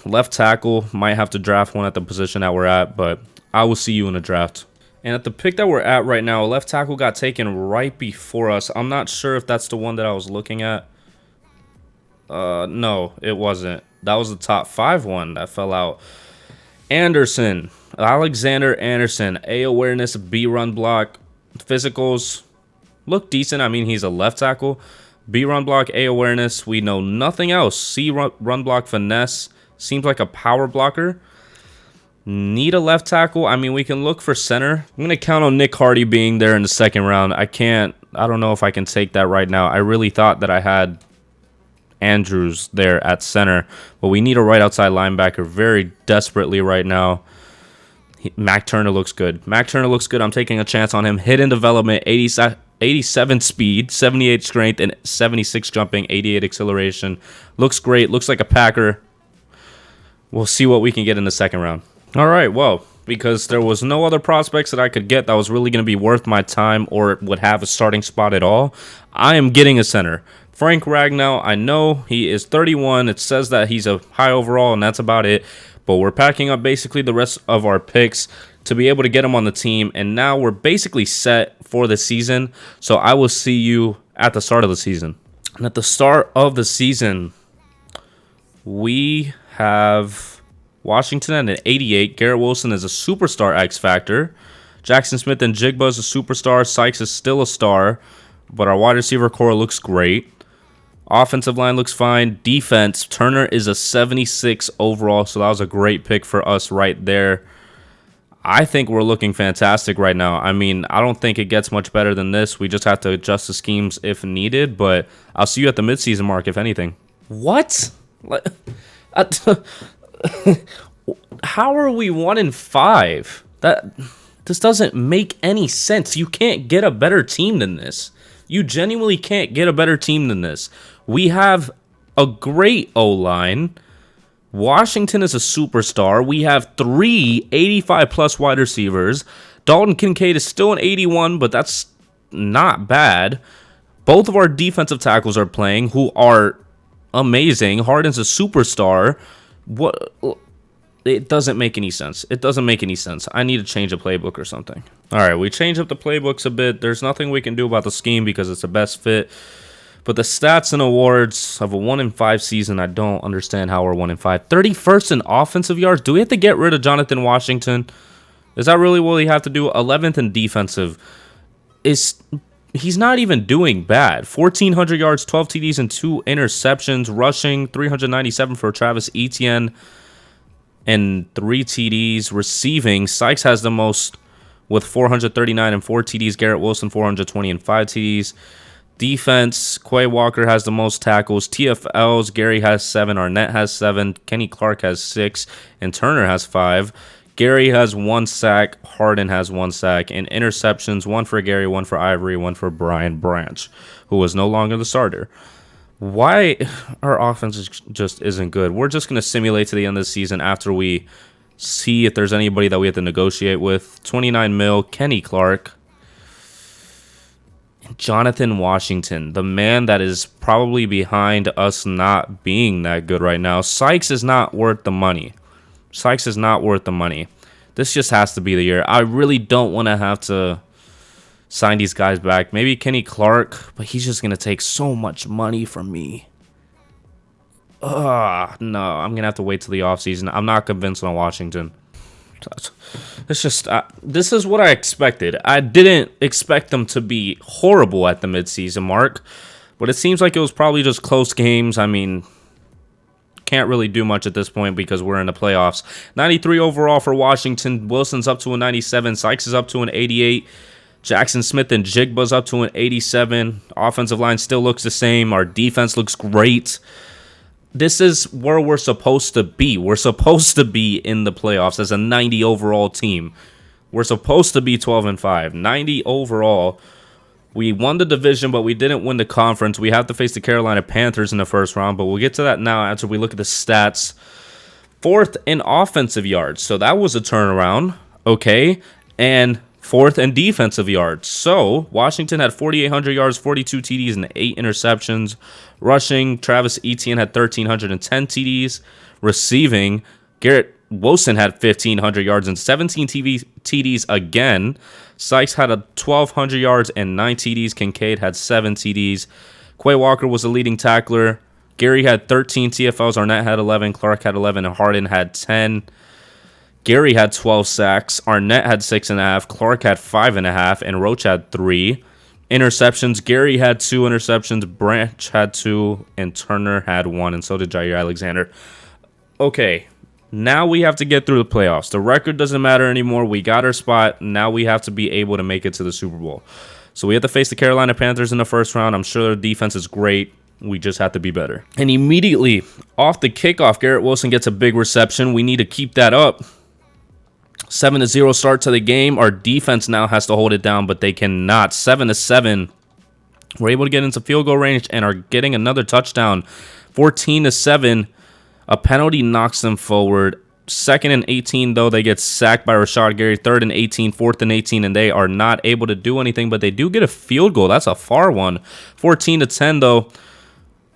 Left tackle, might have to draft one at the position that we're at, but I will see you in the draft. And at the pick that we're at right now, a left tackle got taken right before us. I'm not sure if that's the one that I was looking at. No, it wasn't. That was the top 5 one that fell out. Anderson, Alexander Anderson, A awareness, B run block, physicals look decent. I mean, he's a left tackle. B run block, A awareness. We know nothing else. C run block, finesse. Seems like a power blocker. Need a left tackle. I mean, we can look for center. I'm going to count on Nick Hardy being there in the second round. I don't know if I can take that right now. I really thought that I had Andrews there at center, but we need a right outside linebacker very desperately right now. Mac Turner looks good. I'm taking a chance on him. Hidden development, 87 speed, 78 strength, and 76 jumping, 88 acceleration. Looks great. Looks like a Packer. We'll see what we can get in the second round. All right, well, because there was no other prospects that I could get that was really going to be worth my time or would have a starting spot at all, I am getting a center. Frank Ragnow, I know he is 31. It says that he's a high overall, and that's about it. But we're packing up basically the rest of our picks to be able to get him on the team. And now we're basically set for the season. So I will see you at the start of the season. And at the start of the season, we have Washington at an 88. Garrett Wilson is a superstar X Factor. Jackson Smith and Jigba is a superstar. Sykes is still a star. But our wide receiver core looks great. Offensive line looks fine. Defense, Turner is a 76 overall, so that was a great pick for us right there. I think we're looking fantastic right now. I mean, I don't think it gets much better than this. We just have to adjust the schemes if needed, but I'll see you at the midseason mark, if anything. What? How are we 1-5? This doesn't make any sense. You can't get a better team than this. You genuinely can't get a better team than this. We have a great O-line. Washington is a superstar. We have 3 85-plus wide receivers. Dalton Kincaid is still an 81, but that's not bad. Both of our defensive tackles are playing, who are amazing. Harden's a superstar. What? It doesn't make any sense. I need to change the playbook or something. All right, we changed up the playbooks a bit. There's nothing we can do about the scheme because it's the best fit. But the stats and awards of a 1-5 season, I don't understand how we're 1-5. 31st in offensive yards. Do we have to get rid of Jonathan Washington? Is that really what we have to do? 11th in defensive. He's not even doing bad. 1,400 yards, 12 TDs, and 2 interceptions. Rushing, 397 for Travis Etienne and 3 TDs. Receiving, Sykes has the most with 439 and 4 TDs. Garrett Wilson, 420 and 5 TDs. Defense, Quay Walker has the most tackles. TFLs, Gary has 7, Arnett has 7, Kenny Clark has 6, and Turner has 5. Gary has 1 sack, Harden has 1 sack, and interceptions, 1 for Gary, 1 for Ivory, 1 for Brian Branch, who is no longer the starter. Why our offense just isn't good? We're just going to simulate to the end of the season after we see if there's anybody that we have to negotiate with. 29 mil, Kenny Clark. Jonathan Washington, the man that is probably behind us not being that good right now. Sykes is not worth the money. This just has to be the year. I really don't want to have to sign these guys back. Maybe Kenny Clark, but he's just going to take so much money from me. No, I'm going to have to wait till the offseason. I'm not convinced on Washington. It's just, this is what I expected. I didn't expect them to be horrible at the midseason mark, but it seems like it was probably just close games. I mean, can't really do much at this point because we're in the playoffs. 93 overall for Washington. Wilson's up to a 97. Sykes is up to an 88. Jackson Smith and Jigba's up to an 87. Offensive line still looks the same. Our defense looks great. This is where we're supposed to be. We're supposed to be in the playoffs as a 90 overall team. We're supposed to be 12-5. 90 overall. We won the division, but we didn't win the conference. We have to face the Carolina Panthers in the first round, but we'll get to that now after we look at the stats. 4th in offensive yards, so that was a turnaround, okay, and 4th in defensive yards. So Washington had 4,800 yards, 42 TDs, and 8 interceptions. Rushing, Travis Etienne had 1,310 TDs. Receiving, Garrett Wilson had 1,500 yards and 17 TDs again. Sykes had 1,200 yards and 9 TDs. Kincaid had 7 TDs. Quay Walker was the leading tackler. Gary had 13 TFLs. Arnett had 11. Clark had 11. And Harden had 10. Gary had 12 sacks. Arnett had 6.5. Clark had 5.5. And Roach had 3. Interceptions, Gary had 2 interceptions. Branch had 2. And Turner had 1. And so did Jair Alexander. Okay, now we have to get through the playoffs. The record doesn't matter anymore. We got our spot. Now we have to be able to make it to the Super Bowl. So we have to face the Carolina Panthers in the first round. I'm sure their defense is great. We just have to be better. And immediately off the kickoff, Garrett Wilson gets a big reception. We need to keep that up. 7-0 start to the game. Our defense now has to hold it down, but they cannot. 7-7. We're able to get into field goal range and are getting another touchdown. 14-7. A penalty knocks them forward. 2nd and 18, though, they get sacked by Rashad Gary. 3rd and 18, 4th and 18, and they are not able to do anything, but they do get a field goal. That's a far one. 14-10, though,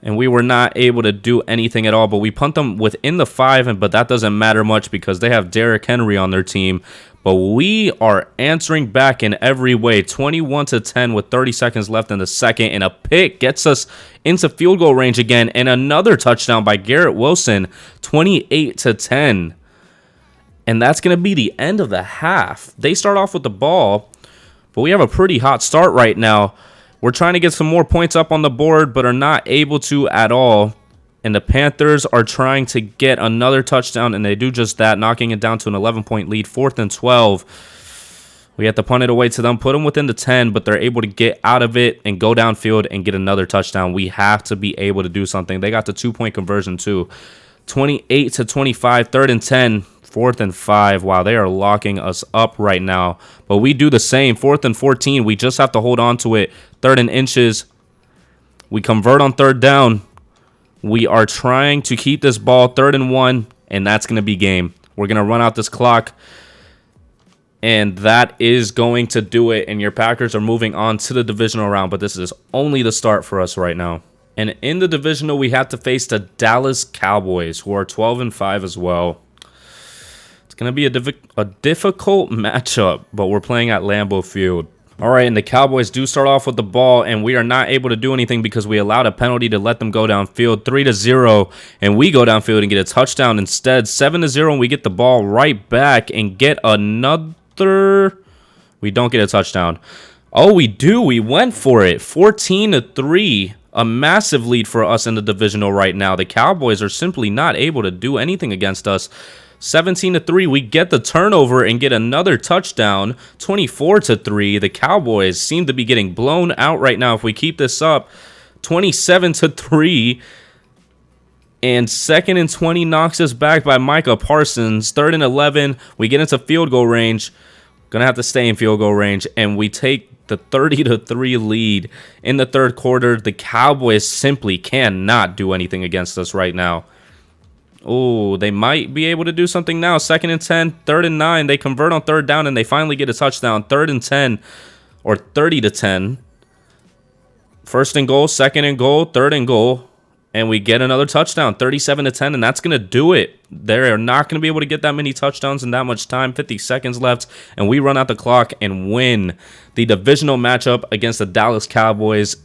and we were not able to do anything at all, but we punt them within the 5, but that doesn't matter much because they have Derrick Henry on their team. But we are answering back in every way. 21-10 with 30 seconds left in the second, and a pick gets us into field goal range again, and another touchdown by Garrett Wilson, 28-10. And that's going to be the end of the half. They start off with the ball, but we have a pretty hot start right now. We're trying to get some more points up on the board, but are not able to at all. And the Panthers are trying to get another touchdown, and they do just that, knocking it down to an 11-point lead. 4th and 12. We have to punt it away to them, put them within the 10, but they're able to get out of it and go downfield and get another touchdown. We have to be able to do something. They got the 2-point conversion, too. 28-25, 3rd and 10, 4th and 5. Wow, they are locking us up right now. But we do the same. 4th and 14. We just have to hold on to it. 3rd and inches. We convert on 3rd down. We are trying to keep this ball 3rd and 1, and that's going to be game. We're going to run out this clock, and that is going to do it. And your Packers are moving on to the divisional round, but this is only the start for us right now. And in the divisional, we have to face the Dallas Cowboys, who are 12-5 as well. It's going to be a difficult matchup, but we're playing at Lambeau Field. All right, and the Cowboys do start off with the ball, and we are not able to do anything because we allowed a penalty to let them go downfield, 3-0, and we go downfield and get a touchdown instead, 7-0, and we get the ball right back and get another. We don't get a touchdown. Oh, we do. We went for it. 14-3, a massive lead for us in the divisional right now. The Cowboys are simply not able to do anything against us. 17-3, we get the turnover and get another touchdown. 24-3, the Cowboys seem to be getting blown out right now if we keep this up. 27-3, and 2nd and 20 knocks us back by Micah Parsons. 3rd and 11, we get into field goal range. Gonna have to stay in field goal range, and we take the 30-3 lead in the 3rd quarter. The Cowboys simply cannot do anything against us right now. Oh, they might be able to do something now. 2nd and 10, 3rd and 9. They convert on 3rd down, and they finally get a touchdown. 3rd and 10, or 30-10. 1st and goal, 2nd and goal, 3rd and goal. And we get another touchdown, 37-10, and that's going to do it. They're not going to be able to get that many touchdowns in that much time. 50 seconds left, and we run out the clock and win the divisional matchup against the Dallas Cowboys.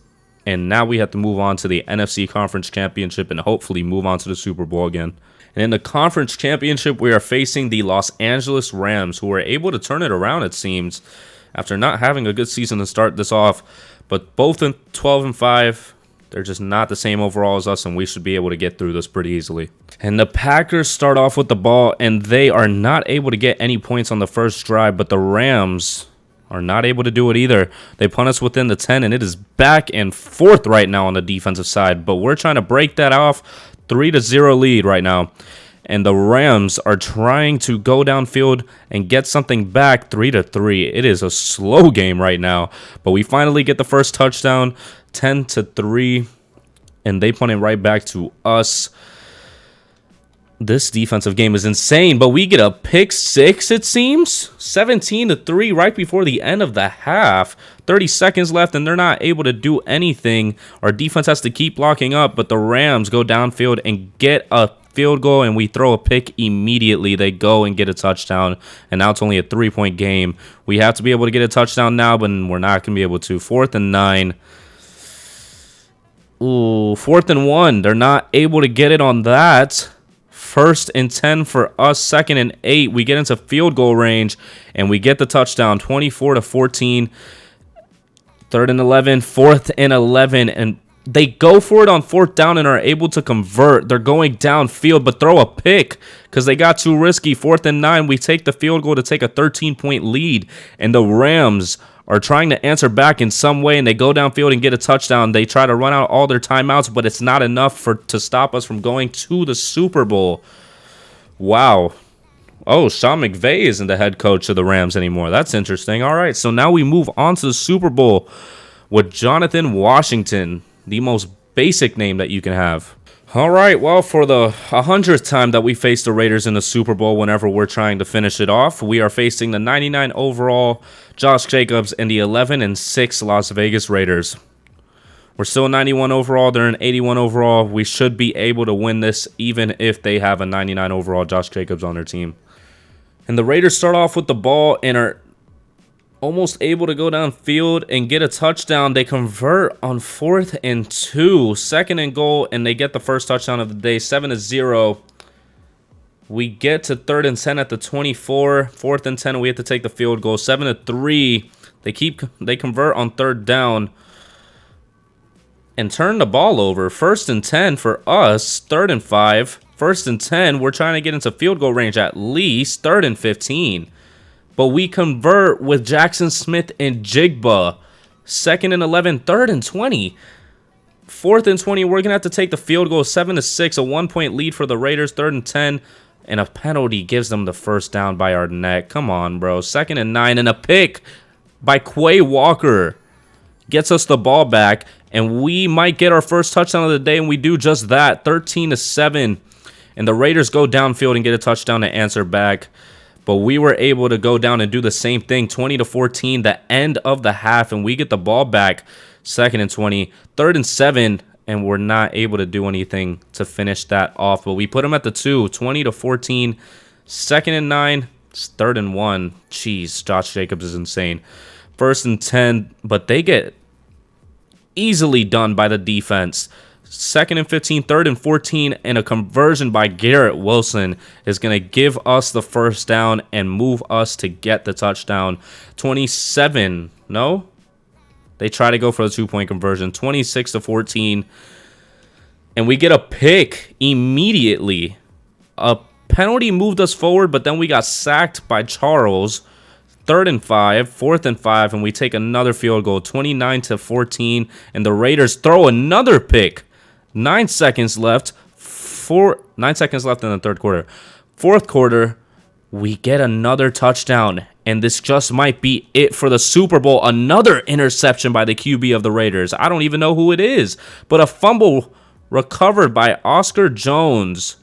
And now we have to move on to the NFC Conference Championship and hopefully move on to the Super Bowl again. And in the Conference Championship, we are facing the Los Angeles Rams, who are able to turn it around, it seems, after not having a good season to start this off. But both in 12-5, they're just not the same overall as us, and we should be able to get through this pretty easily. And the Packers start off with the ball, and they are not able to get any points on the first drive, but the Rams are not able to do it either. They punt us within the 10, and it is back and forth right now on the defensive side. But we're trying to break that off. 3-0 lead right now. and the Rams are trying to go downfield and get something back 3-3. It is a slow game right now, but we finally get the first touchdown 10-3, and they punt it right back to us. This defensive game is insane, but we get a pick six, it seems. 17-3 right before the end of the half. 30 seconds left, and they're not able to do anything. Our defense has to keep blocking up, but the Rams go downfield and get a field goal, and we throw a pick immediately. They go and get a touchdown, and now it's only a 3-point game. We have to be able to get a touchdown now, but we're not going to be able to. 4th and 9. Ooh, 4th and 1. They're not able to get it on that. 1st and 10 for us. 2nd and 8. We get into field goal range, and we get the touchdown. 24-14. 3rd and 11. 4th and 11. And they go for it on 4th down and are able to convert. They're going downfield, but throw a pick because they got too risky. 4th and 9. We take the field goal to take a 13-point lead, and the Rams are trying to answer back in some way, and they go downfield and get a touchdown. They try to run out all their timeouts, but it's not enough to stop us from going to the Super Bowl. Wow. Oh, Sean McVay isn't the head coach of the Rams anymore. That's interesting. All right, so now we move on to the Super Bowl with Jonathan Washington, the most basic name that you can have. All right, well, for the 100th time that we face the Raiders in the Super Bowl whenever we're trying to finish it off, we are facing the 99 overall Josh Jacobs and the 11-6 Las Vegas Raiders. We're still 91 overall. They're an 81 overall. We should be able to win this even if they have a 99 overall Josh Jacobs on their team. And the Raiders start off with the ball and are almost able to go downfield and get a touchdown. They convert on 4th and 2, 2nd and goal, and they get the first touchdown of the day, 7-0. We get to 3rd and 10 at the 24, 4th and 10, and we have to take the field goal, 7-3. They convert on 3rd down and turn the ball over. 1st and 10 for us, 3rd and 5. 1st and 10, we're trying to get into field goal range at least, 3rd and 15. But we convert with Jackson Smith and Jigba. 2nd and 11, 3rd and 20. 4th and 20, we're going to have to take the field goal, 7-6, a 1-point lead for the Raiders, 3rd and 10. And a penalty gives them the first down by our neck. Come on, bro. 2nd and 9, and a pick by Quay Walker gets us the ball back. And we might get our first touchdown of the day, and we do just that, 13-7. And the Raiders go downfield and get a touchdown to answer back. But we were able to go down and do the same thing, 20-14, the end of the half, and we get the ball back, 2nd and 20, 3rd and 7, and we're not able to do anything to finish that off. But we put them at the 2, 20-14, 2nd and 9, 3rd and 1. Jeez, Josh Jacobs is insane. 1st and 10, but they get easily done by the defense. 2nd and 15, 3rd and 14, and a conversion by Garrett Wilson is going to give us the first down and move us to get the touchdown. 27, no? They try to go for the 2-point conversion, 26-14, and we get a pick immediately. A penalty moved us forward, but then we got sacked by Charles. 3rd and 5, 4th and 5, and we take another field goal, 29-14, and the Raiders throw another pick. 9 seconds left. 9 seconds left in the 3rd quarter. 4th quarter, we get another touchdown, and this just might be it for the Super Bowl. Another interception by the QB of the Raiders. I don't even know who it is, but a fumble recovered by Oscar Jones.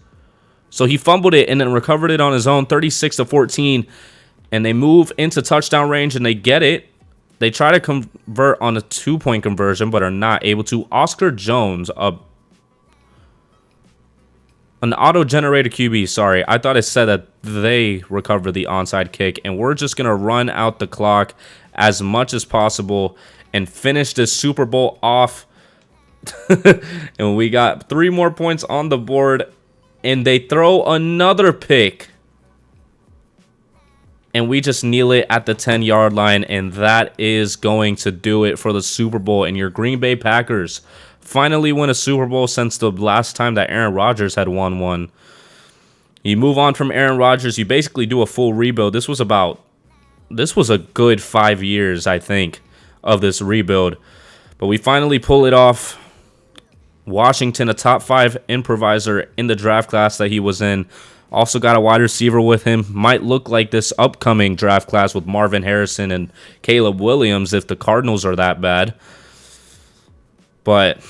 So he fumbled it and then recovered it on his own, 36-14, and they move into touchdown range and they get it. They try to convert on a 2-point conversion, but are not able to. Oscar Jones, an auto-generated QB, sorry. I thought it said that they recovered the onside kick, and we're just going to run out the clock as much as possible and finish this Super Bowl off. And we got 3 more points on the board, and they throw another pick. And we just kneel it at the 10-yard line, and that is going to do it for the Super Bowl. And your Green Bay Packers finally win a Super Bowl since the last time that Aaron Rodgers had won one. You move on from Aaron Rodgers, you basically do a full rebuild. This was a good 5 years, I think, of this rebuild. But we finally pull it off. Washington, a top 5 improviser in the draft class that he was in, Also got a wide receiver with him. Might look like this upcoming draft class with Marvin Harrison and Caleb Williams if the Cardinals are that bad. But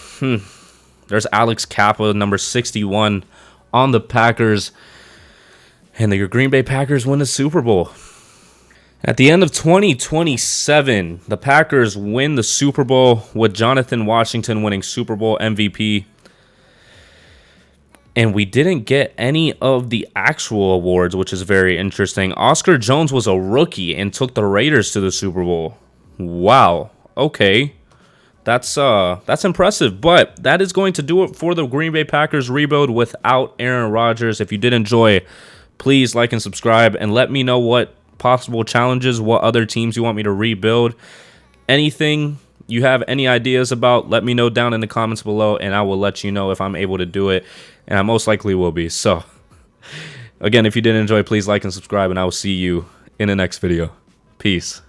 there's Alex Kappa, number 61 on the Packers. And the Green Bay Packers win the Super Bowl. At the end of 2027, the Packers win the Super Bowl with Jonathan Washington winning Super Bowl MVP. And we didn't get any of the actual awards, which is very interesting. Oscar Jones was a rookie and took the Raiders to the Super Bowl. Wow. Okay. That's impressive, but that is going to do it for the Green Bay Packers rebuild without Aaron Rodgers. If you did enjoy, please like and subscribe and let me know what possible challenges, what other teams you want me to rebuild. Anything you have any ideas about, let me know down in the comments below, and I will let you know if I'm able to do it, and I most likely will be. So, again, if you did enjoy, please like and subscribe, and I will see you in the next video. Peace.